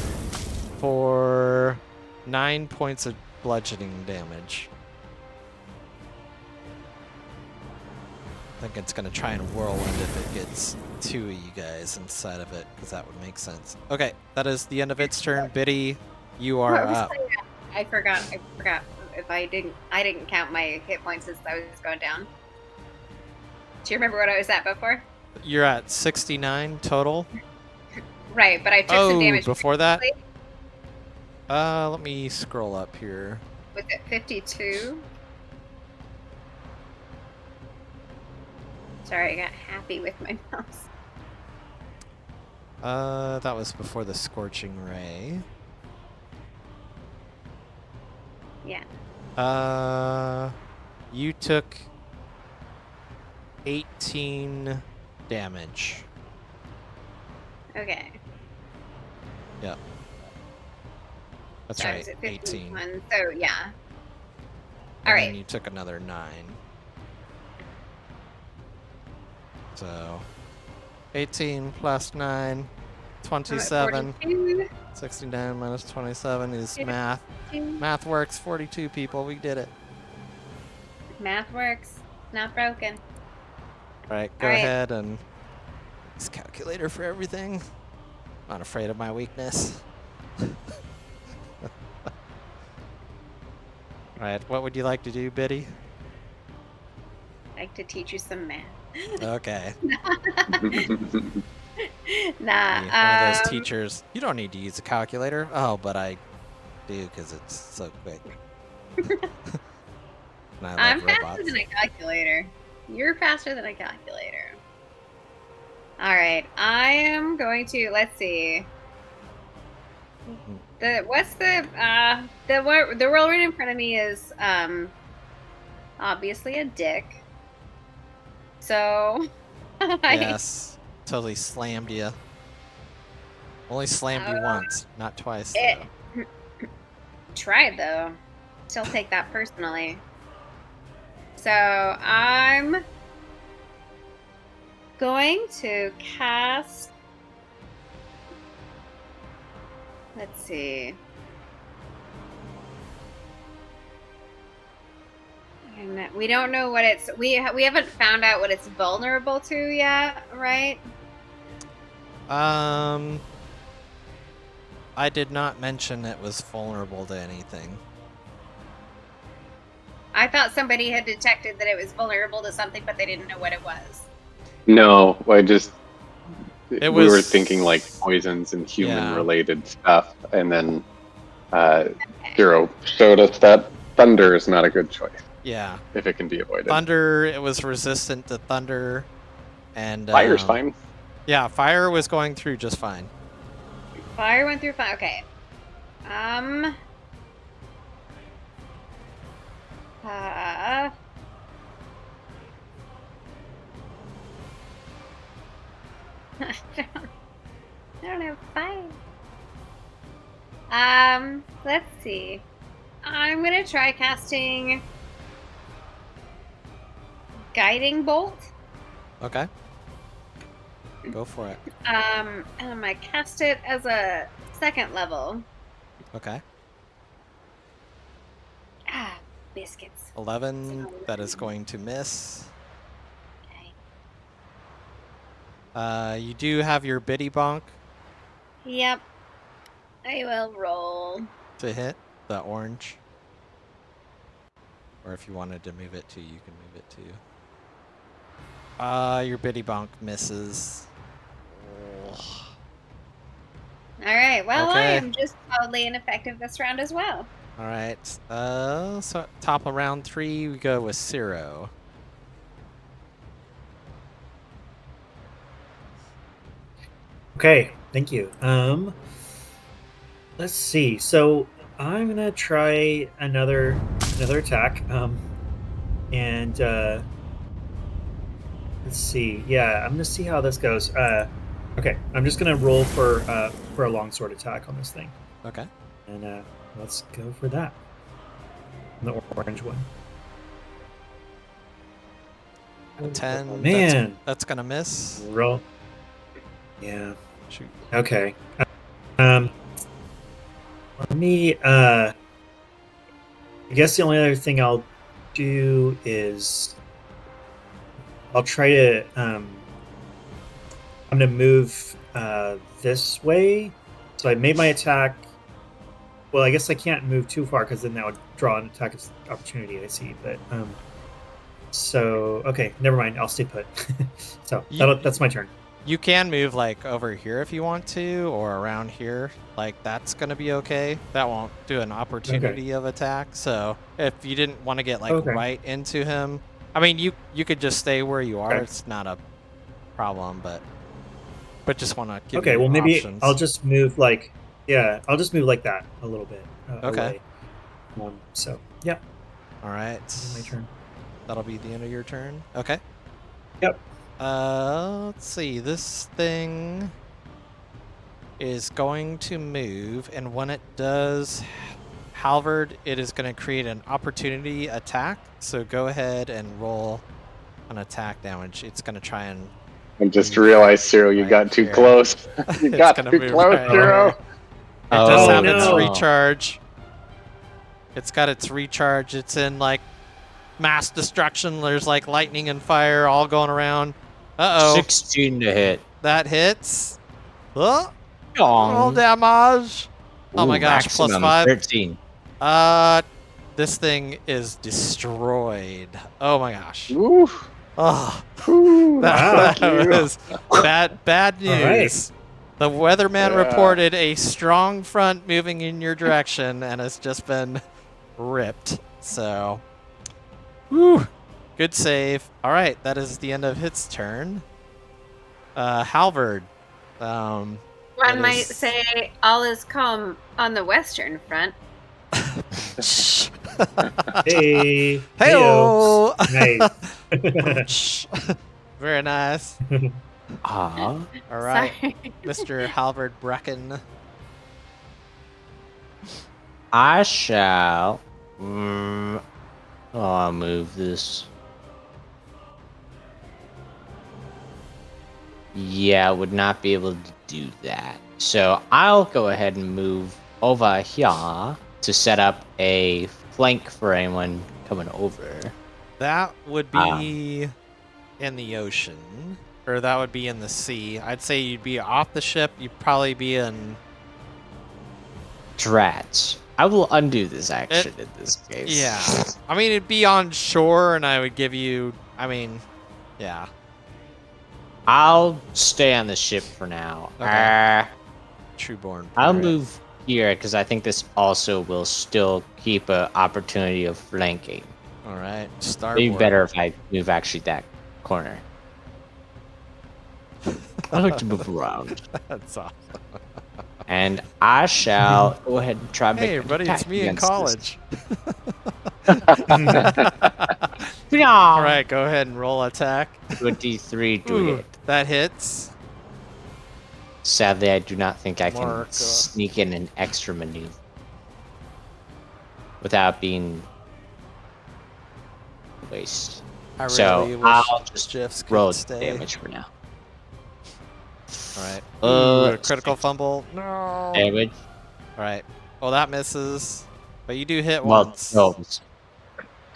for 9 points of bludgeoning damage. I think it's going to try and whirlwind if it gets 2 of you guys inside of it, because that would make sense. Okay, that is the end of its turn. Biddy, you are up. I forgot. If I didn't count my hit points as I was going down. Do you remember what I was at before? You're at 69 total. Right, but I took some damage before that? Let me scroll up here. Was it 52? Sorry, I got happy with my mouse. That was before the Scorching Ray. Yeah. You took 18 damage. Okay. Yep. That's Sorry, right, was it 18. 51? So, yeah. And All right. then you took another 9. So, 18 plus 9, 27. 42. 69 minus 27 is math. 42. Math works, 42 people, we did it. Math works. Not broken. Alright, go All right. ahead and use calculator for everything. Not afraid of my weakness. Alright, what would you like to do, Biddy? I'd like to teach you some math. Okay. Nah. One of those teachers. You don't need to use a calculator. Oh, but I do because it's so quick. And I I'm love faster robots. than a calculator. You're faster than a calculator. All right, I am going to. Let's see. The whirlwind in front of me is obviously a dick. So. Yes. Totally slammed you. Only slammed you once, not twice. Though. Tried though. Still take that personally. So I'm going to cast. Let's see. And we don't know what it's. We haven't found out what it's vulnerable to yet, right? I did not mention it was vulnerable to anything. I thought somebody had detected that it was vulnerable to something, but they didn't know what it was. No, It we were was- thinking like poisons and human Yeah. related stuff, and then Zero showed us that thunder is not a good choice Yeah. if it can be avoided. Thunder, it was resistant to thunder. And Fire's fine. Yeah, fire was going through just fine. Fire went through fire. Okay. I don't have fire. Let's see. I'm gonna try casting Guiding Bolt. Okay. Go for it. And I'm gonna cast it as a second level. Okay. Ah, biscuits. 11, that is going to miss. Okay. You do have your Biddy Bonk Yep. I will roll. to hit, the orange. Or if you wanted to move it too, you can move it too. Your Biddy Bonk misses. Alright, well, I Okay. am just totally ineffective this round as well. Alright, so top of round 3, we go with Zero. Okay, thank you. Let's see. So I'm gonna try another attack. And let's see. Yeah, I'm gonna see how this goes. Okay, I'm just gonna roll for a longsword attack on this thing, Okay. and let's go for that. The orange one. A 10. Man, That's gonna miss. roll. Yeah. Shoot. Okay. Let me. I guess the only other thing I'll do is I'll try to. I'm gonna move this way. So I made my attack. Well, I guess I can't move too far because then that would draw an attack opportunity. I see, but so okay, never mind. I'll stay put. So that's my turn. You can move like over here if you want to, or around here. Like that's gonna be okay. That won't do an opportunity of attack. So if you didn't want to get like right into him, I mean you could just stay where you are. Okay. It's not a problem, but just want to give Okay, you well maybe options. I'll just move like I'll just move like that a little bit. Okay. Away. So yeah, All right. my turn. That'll be the end of your turn. Okay. Yep. Let's see. This thing is going to move, and when it does, Halvard, it is going to create an opportunity attack. So go ahead and roll an attack damage. It's going to try and. I just realized, Zero, you Right got too here. close. You It's got gonna too move close, right Zero. here. It does have its no. recharge. It's got its recharge. It's in like mass destruction. There's like lightning and fire all going around. Uh-oh. 16 to hit. That hits. Oh, Dong. roll damage. Oh my Ooh, gosh, plus maximum 5. 13. This thing is destroyed. Oh my gosh. Ooh. Oh, Ooh, that fuck you. was bad news. All right. The weatherman Yeah. reported a strong front moving in your direction, and it's just been ripped. So, whew, good save. All right, that is the end of its turn. Halvard. One That might is- say all is calm on the western front. Hey. Hey-o! Nice. Very nice. Ah. All right, Sorry. Mr. Halvard Brecken. I shall. I'll move this. Yeah, I would not be able to do that. So I'll go ahead and move over here to set up a flank for anyone coming over. That would be in the ocean. Or that would be in the sea. I'd say you'd be off the ship. You'd probably be in... Drats. I will undo this action in this case. Yeah. I mean, it'd be on shore, and I would give you... I mean, yeah. I'll stay on the ship for now. Okay. Trueborn. I'll move here because I think this also will still keep an opportunity of flanking. All right. Starboard. Maybe better if I move actually that corner. I like to move around. That's awesome. And I shall go ahead and try to make Hey, an everybody, attack it's me in against college. this. All right, go ahead and roll attack. 23 to Ooh, hit. that hits. Sadly, I do not think I can Mark, sneak in an extra maneuver without being waste. I really So wish I'll just GIFs could roll stay. damage for now. All right. Uh, A critical fumble. No. Damage. All right. Well, that misses, but you do hit Well, once. no,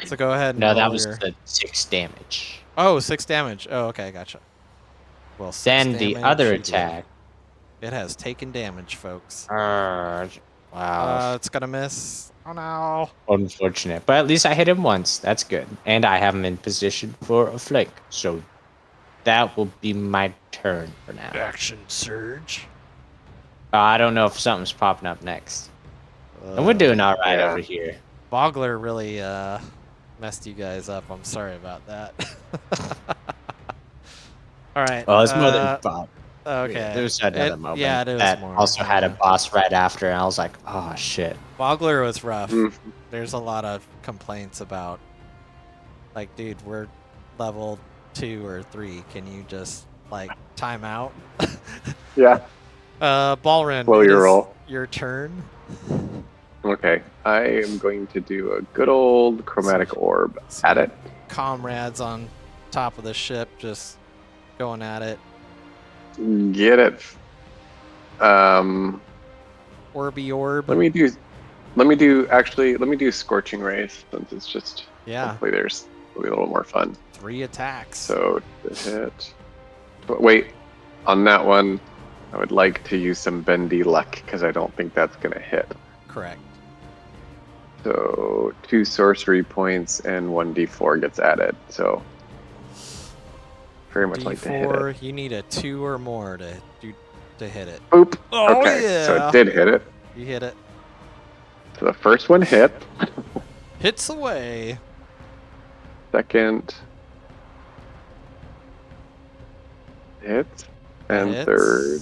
So go ahead and no, that roll was your... the 6 damage. Oh, 6 damage. Oh, okay, gotcha. Well, 6 Then the damage, other you did. attack. It has taken damage, folks. Wow. It's gonna miss. Oh no. Unfortunate. But at least I hit him once. That's good. And I have him in position for a flank. So that will be my turn for now. Action surge. I don't know if something's popping up next. And we're doing all right yeah. over here. Bogler really messed you guys up. I'm sorry about that. All right. Well, it's more than Bob. Okay. There was another moment yeah, it was that more. also had a boss right after, and I was like, oh, shit. Bogler was rough. Mm. There's a lot of complaints about, like, dude, we're level 2 or 3. Can you just, like, time out? Yeah. Balrin, Slow it your is roll. your turn. Okay. I am going to do a good old chromatic orb at it. Comrades on top of the ship just going at it. Get it. Orby orb. Let me do scorching rays since it's just Yeah, hopefully it'll be a little more fun. 3 attacks. So to hit. But wait, on that one, I would like to use some bendy luck because I don't think that's gonna hit. Correct. So 2 sorcery points and 1d4 gets added. So very much like to hit D4, it. you need a 2 or more to hit it. Boop. Oh, Okay, so yeah. it did hit it. You hit it. So the first one hit. Hits away. Second hit. And Hits. third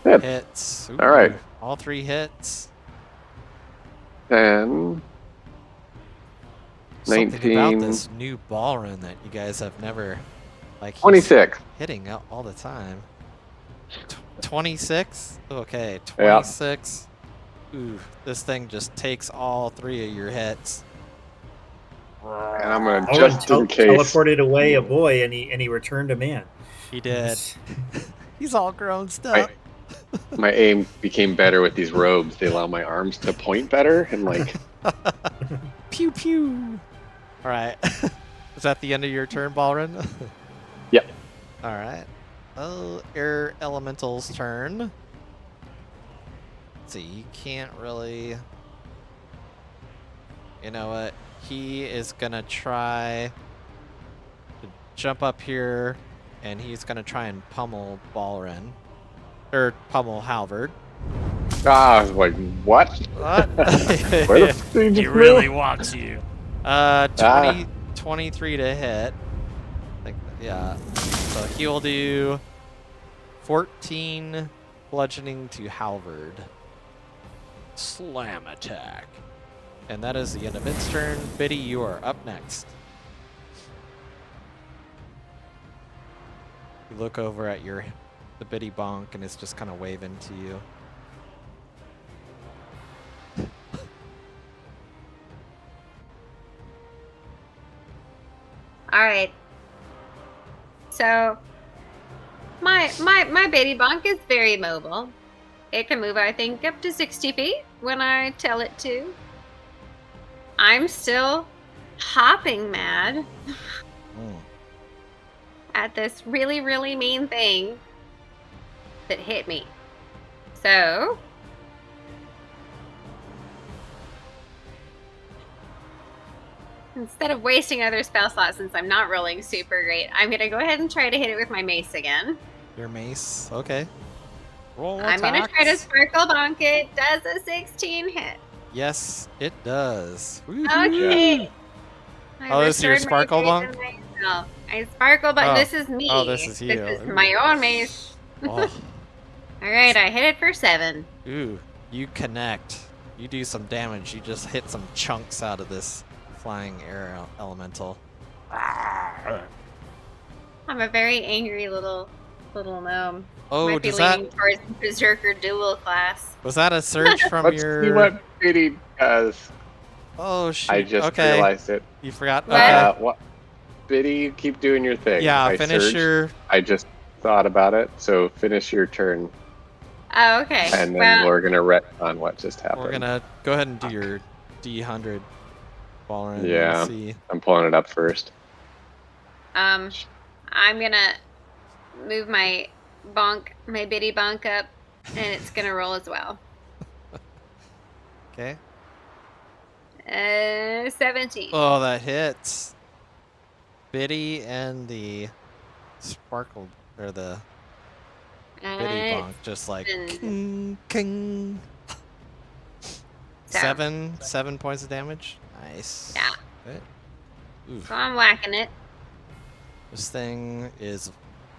hit. Hits. Ooh, All right. All 3 hits. 10. Something 19. about this new Balrin that you guys have never, like, he's 26. hitting all the time. 26? Okay, Yeah. 26. Ooh, this thing just takes all 3 of your hits. And I'm gonna Balrin just in case. teleported away a boy, and he returned a man. He did. He's all grown stuff. My aim became better with these robes. They allow my arms to point better and like. Pew pew. All right. Is that the end of your turn, Balrin? Yep. All right. Oh, Air Elemental's turn. Let's see, you can't really... You know what? He is going to try to jump up here, and he's going to try and pummel Balrin. Or pummel Halvard. I was like, what? What? Where the f- did you move? wants you. 23 to hit. Yeah. So he'll do 14 bludgeoning to Halvard. Slam attack. And that is the end of its turn. Biddy, you are up next. You look over at the Biddy bonk, and it's just kind of waving to you. All right. So my baby bonk is very mobile. It can move, I think, up to 60 feet when I tell it to. I'm still hopping mad. at this really, really mean thing that hit me. So instead of wasting another spell slot, since I'm not rolling super great, I'm going to go ahead and try to hit it with my mace again. Your mace. Okay. Roll I'm going to try to attacks. sparkle bonk it. Does a 16 hit? Yes, it does. Okay. Oh, this is your restored my sparkle faith bonk? in myself. I sparkle, but Oh. this is me. Oh, this is you. This is my own mace. Oh. All right, I hit it for 7. Ooh, you connect. You do some damage. You just hit some chunks out of this flying air elemental. I'm a very angry little gnome. Oh, Might be does that leaning towards Berserker dual class. was that a surge from Let's your? see what Biddy does. Oh shoot! I just okay, realized it. you forgot. What? Okay. What? Biddy, keep doing your thing. Yeah, I finish surged. your. I just thought about it, so finish your turn, Oh, okay. and then Well, we're gonna retcon what just happened. We're gonna go ahead and do your D100 Ballroom. Yeah. See. I'm pulling it up first. I'm gonna move my biddy bonk up, and it's gonna roll as well. Okay. 17. Oh, that hits. Biddy and the sparkle or the Biddy And bonk just like seven. king, king. So- 7 points of damage. Nice. Yeah. Good. Oof. So I'm whacking it. This thing is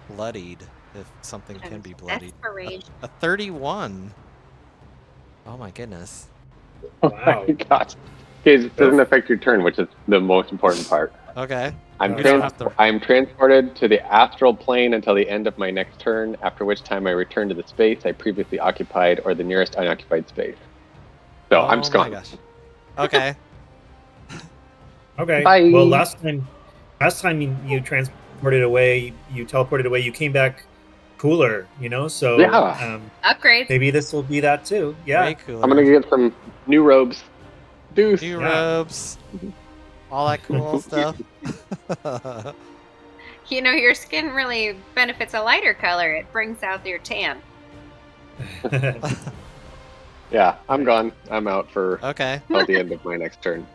bloodied, if something can be That's bloodied. for rage. A 31. Oh my goodness. Wow. Oh my gosh. Okay, it doesn't affect your turn, which is the most important part. Okay. I'm, We don't have to- I'm transported to the astral plane until the end of my next turn, after which time I return to the space I previously occupied or the nearest unoccupied space. So I'm just Oh my gone. gosh. Okay. Okay. Bye. Well, last time you transported away, you teleported away, you came back cooler, So Yeah. Upgrade. maybe this will be that too. Yeah. Way cooler. I'm gonna get some new robes. Deuce. New Yeah. robes. All that cool stuff. Your skin really benefits a lighter color. It brings out your tan. Yeah, I'm gone. I'm out for Okay. till the end of my next turn.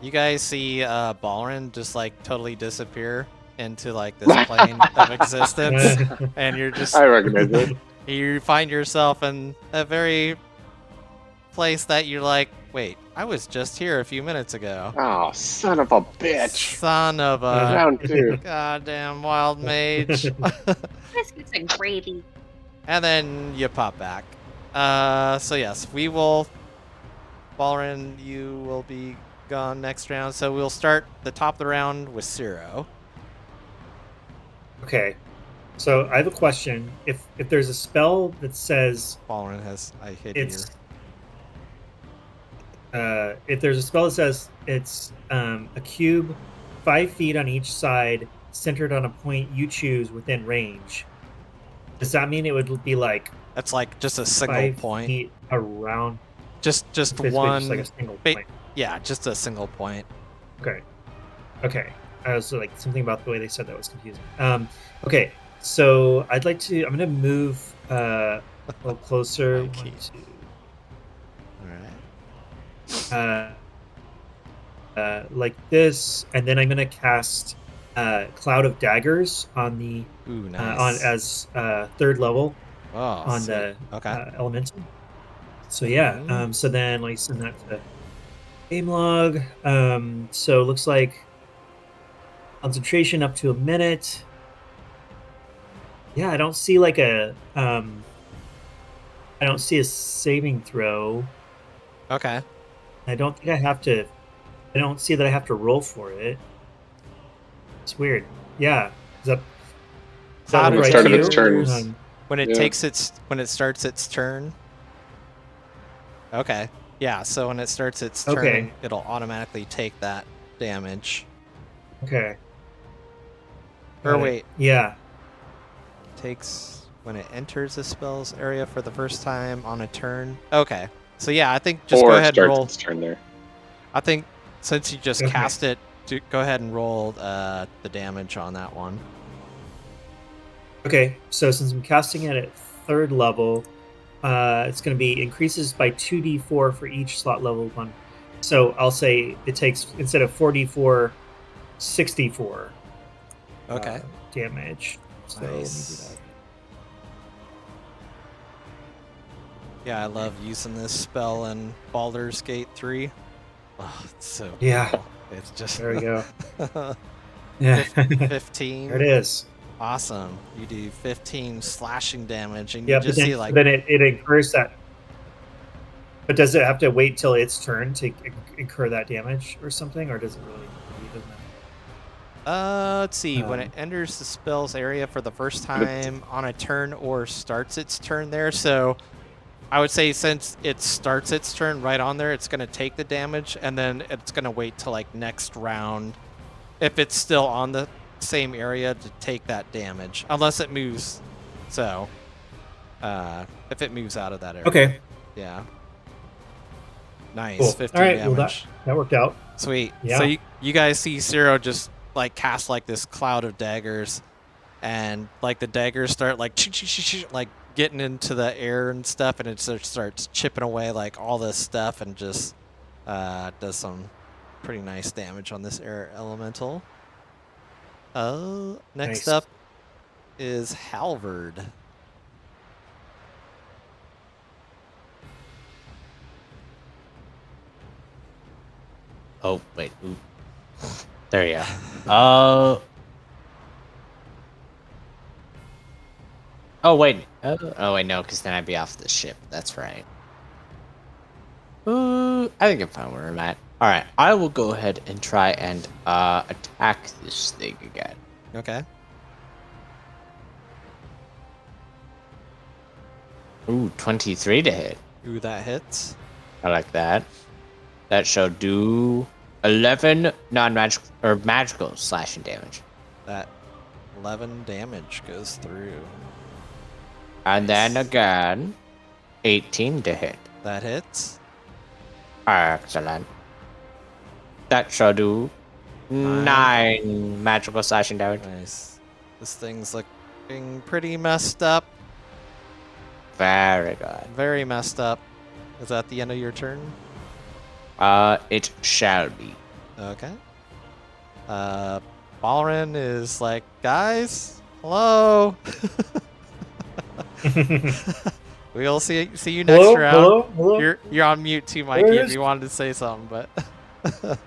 You guys see Balrin just like totally disappear into like this plane of existence, and you're just I recognize it. you find yourself in a very place that you're like, wait, I was just here a few minutes ago. Oh, son of a bitch. Son of a Round 2. goddamn wild mage. Let's get some gravy. And then you pop back. So yes, we will. Balrin, you will be gone next round. So we'll start the top of the round with Ciro. Okay. So I have a question. If there's a spell that says Balrin has I hid here. it's if there's a spell that says it's a cube 5 feet on each side centered on a point you choose within range, does that mean it would be like That's like just a single 5 point. feet around? Just Basically one. just like a single ba- point. Yeah, just a single point. Okay. I was like something about the way they said that was confusing. Okay, so I'm gonna move a little closer. Thank you. 1, 2, All right. like this, and then I'm gonna cast Cloud of Daggers on the Ooh, nice. on as third level oh, on sweet. the Okay. elemental. So yeah, Mhm. so then like send that to game log. So it looks like concentration up to a minute. Yeah, I don't see like I don't see a saving throw. Okay. I don't think I have to. I don't see that I have to roll for it. It's weird. Yeah. Is that Cloud look of It started its to turn. you? When it Yeah. when it starts its turn. Okay. Yeah, so when it starts its turn, Okay. it'll automatically take that damage. Okay. Or Got it. wait, Yeah. takes when it enters the spell's area for the first time on a turn. Okay. So yeah, I think just Or go it ahead and starts roll. its turn there. I think since you just Okay. cast it, go ahead and roll the damage on that one. Okay, so since I'm casting it at 3rd level, it's going to be increases by 2d4 for each slot level 1. So I'll say it takes, instead of 4d4, 64 Okay. damage. So let me do Nice. that. Yeah, I love using this spell in Baldur's Gate 3. Oh, it's so Yeah. cool. It's just There we go. Yeah. 15. There it is. Awesome. You do 15 slashing damage, and Yeah, you but just then, see like then it incurs that. But does it have to wait till its turn to incur that damage or something, or does it really? It doesn't matter? let's see. When it enters the spell's area for the first time on a turn or starts its turn there, so I would say since it starts its turn right on there, it's going to take the damage, and then it's going to wait till like next round, if it's still on the same area, to take that damage, unless it moves. So, if it moves out of that area. Okay. Yeah. Nice. Cool. 15 All right. damage. Well, that worked out. Sweet. Yeah. So you guys see Zero just like cast like this cloud of daggers, and like the daggers start like like getting into the air and stuff, and it starts chipping away like all this stuff, and just does some pretty nice damage on this air elemental. Next Nice. up is Halvard. Oh, wait. Ooh. There you go. Oh, wait. Oh, wait, no, because then I'd be off the ship. That's right. I think I'm fine where I'm at. Alright, I will go ahead and try and attack this thing again. Okay. Ooh, 23 to hit. Ooh, that hits. I like that. That shall do 11 non-magical or magical slashing damage. That 11 damage goes through. And then again, 18 to hit. That hits. Excellent. That shall do 9 magical slashing damage. Nice. This thing's looking pretty messed up. Very good. Very messed up. Is that the end of your turn? It shall be. Okay. Balrin is like, guys, hello. We'll see you next Hello? round. Hello? You're on mute too, Mikey, if you wanted to say something, but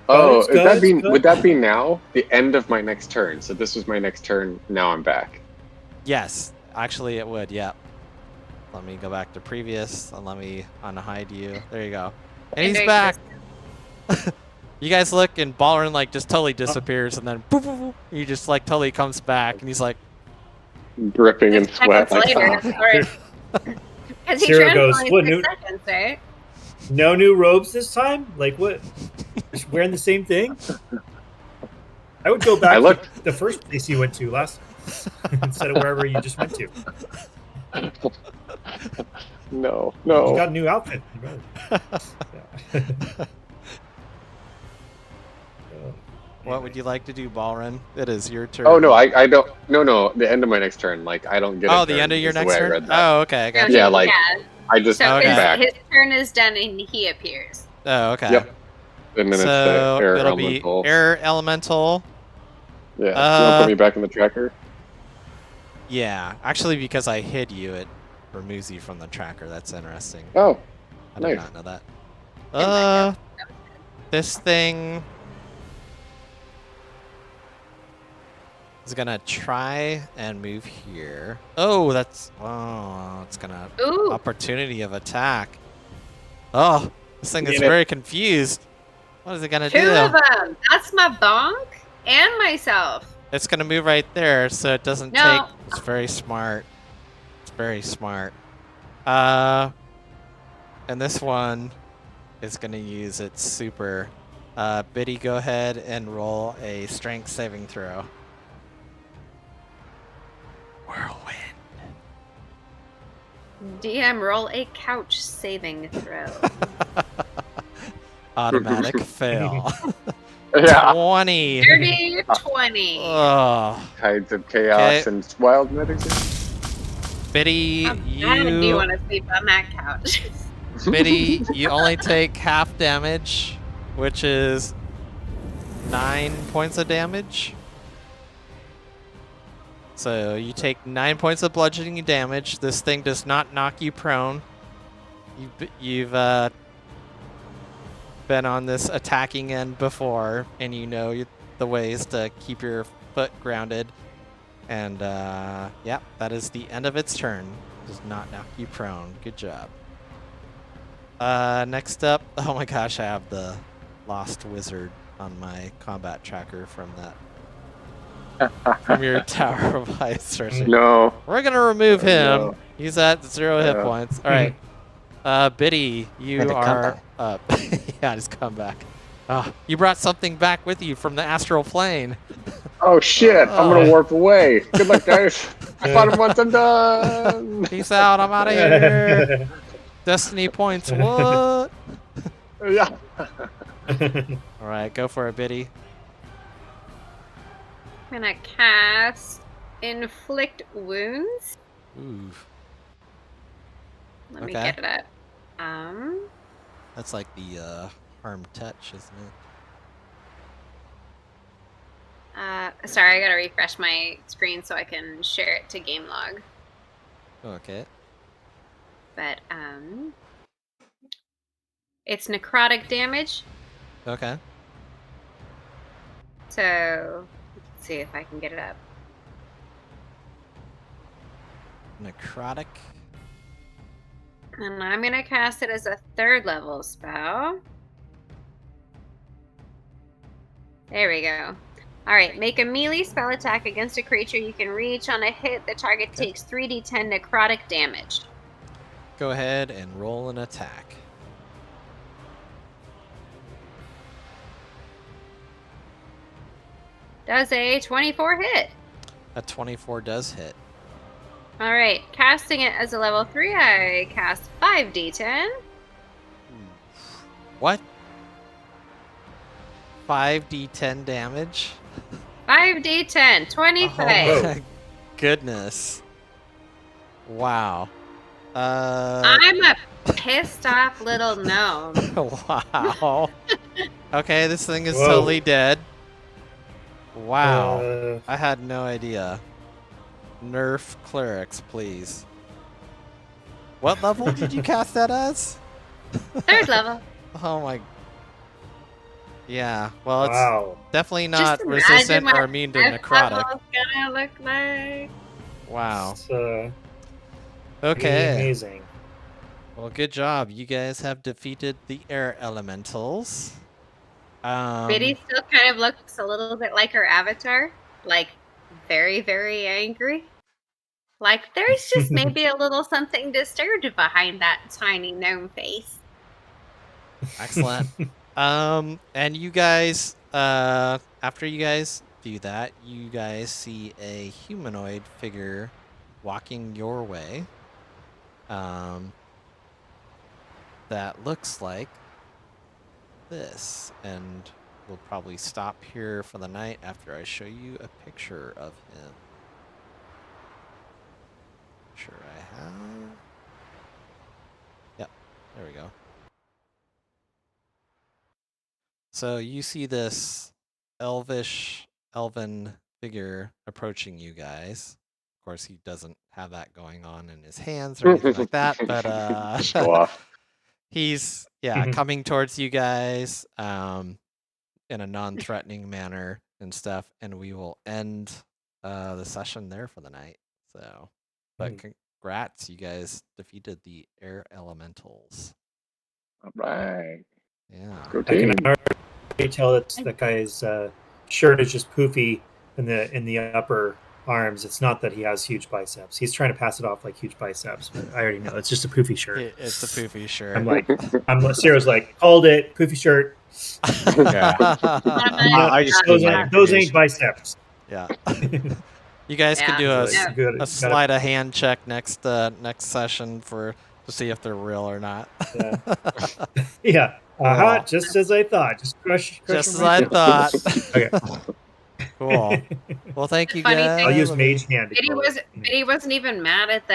Oh, Guys, would that be now? The end of my next turn. So this was my next turn. Now I'm back. yes, actually it would. Yeah. Let me go back to previous and let me unhide you. There you go. And he's back. You guys look, and Balrin like just totally disappears, and then boop, boop, boop, he just like totally comes back, and he's like, Dripping in sweat. Seconds Like, later, "Ah." because he Zero goes, transformed "What, in new- 6 seconds, right? No new robes this time? Like what? Just wearing the same thing? I would go back to the first place you went to last instead of wherever you just went to. No. You got a new outfit. Yeah. what would you like to do, Balrin? It is your turn. Oh no, I don't. No. The end of my next turn. Like I don't get. Oh, a the turn, end of your is the next way I turn? read that. Oh, okay, I got No, you. Yeah, like yeah. I just So Okay. came back. his turn is done and he appears. Oh, okay. Yep. And then So it's the air it'll elemental. be air elemental. Yeah. You want to put me back in the tracker? Yeah, actually, because I hid you, it removes you from the tracker. That's interesting. Oh, I did nice. not know that. that This thing is gonna try and move here. Oh, it's gonna Ooh, opportunity of attack. Oh, this thing is Get it. very confused. What is it gonna 2 do? of them. That's my bonk and myself. It's gonna move right there, so it doesn't No. take. It's very smart. It's very smart. And this one is gonna use its super. Biddy, go ahead and roll a strength saving throw. Whirlwind. DM, roll a couch saving throw. Automatic fail. Yeah. 20. Dirty 20. Oh, Tides of chaos Okay. and wild magic. Biddy, How bad do you you want to sleep on that couch? Biddy, you only take half damage, which is 9 points of damage. So you take 9 points of bludgeoning damage. This thing does not knock you prone. You've been on this attacking end before, and you know the ways to keep your foot grounded. And yeah, that is the end of its turn. Does not knock you prone. Good job. Next up, oh my gosh, I have the Lost Wizard on my combat tracker from your Tower of High Sorcery. No. We're gonna remove him. No. He's at 0 hit Yeah. points. All right, Biddy, you Had to come are back. up. Yeah, just come back. You brought something back with you from the astral plane. Oh shit! I'm Oh. gonna warp away. Good luck, guys. I fought him once. I'm done. Peace out. I'm out of here. Destiny points. What? Yeah. All right, go for it, Biddy. I'm gonna cast Inflict Wounds. Ooh, Let me Okay. get it up. that's like the harm touch, isn't it? Sorry, I gotta refresh my screen so I can share it to game log. Okay. But it's necrotic damage. Okay. So let's see if I can get it up. Necrotic. And I'm gonna cast it as a 3rd level spell. There we go. Alright, make a melee spell attack against a creature you can reach. On a hit, the target Okay. takes 3d10 necrotic damage. Go ahead and roll an attack. Does a 24 hit? A 24 does hit. Alright, casting it as a level 3, I cast 5d10. What? 5d10 damage? 5d10, 25. Oh my goodness. Wow. I'm a pissed off little gnome. Wow. Okay, this thing is Whoa. totally dead. Wow. Uh, I had no idea. Nerf clerics, please. What level did you cast that as? 3rd level. Oh my. Yeah, well, it's wow. definitely Just not imagine resistant what or immune to F necrotic. level's gonna look like. Wow. It's, pretty Okay. amazing. Well, good job. You guys have defeated the air elementals. Biddy still kind of looks a little bit like her avatar. Like, very, very angry. Like, there's just maybe a little something disturbed behind that tiny gnome face. Excellent. And you guys, after you guys do that, you guys see a humanoid figure walking your way. That looks like this, and we'll probably stop here for the night after I show you a picture of him. Sure I have. Yep, there we go. So you see this elven figure approaching you guys. Of course, he doesn't have that going on in his hands or anything like that, but Just go off. he's Mhm. coming towards you guys in a non-threatening manner and stuff, and we will end the session there for the night. So, but congrats, you guys defeated the air elementals. All right. Yeah. Go I can team. already tell that guy's shirt is just poofy in the upper arms. It's not that he has huge biceps. He's trying to pass it off like huge biceps, but I already know it's just a poofy shirt. It's a poofy shirt. I'm like, Sarah's like, called it, poofy shirt. Yeah. I just Those do my ain't, those ain't creation. biceps. Yeah. You guys can Yeah. do a, Yeah. Good. a sleight of hand check next session to see if they're real or not. Yeah. Aha, Cool. just as I thought. Just crush Just as them right I there. thought. Okay. Cool. Well, thank you Funny guys. thing I'll use Let me- Mage Hand. to Biddy kill it. wasn't even mad at that.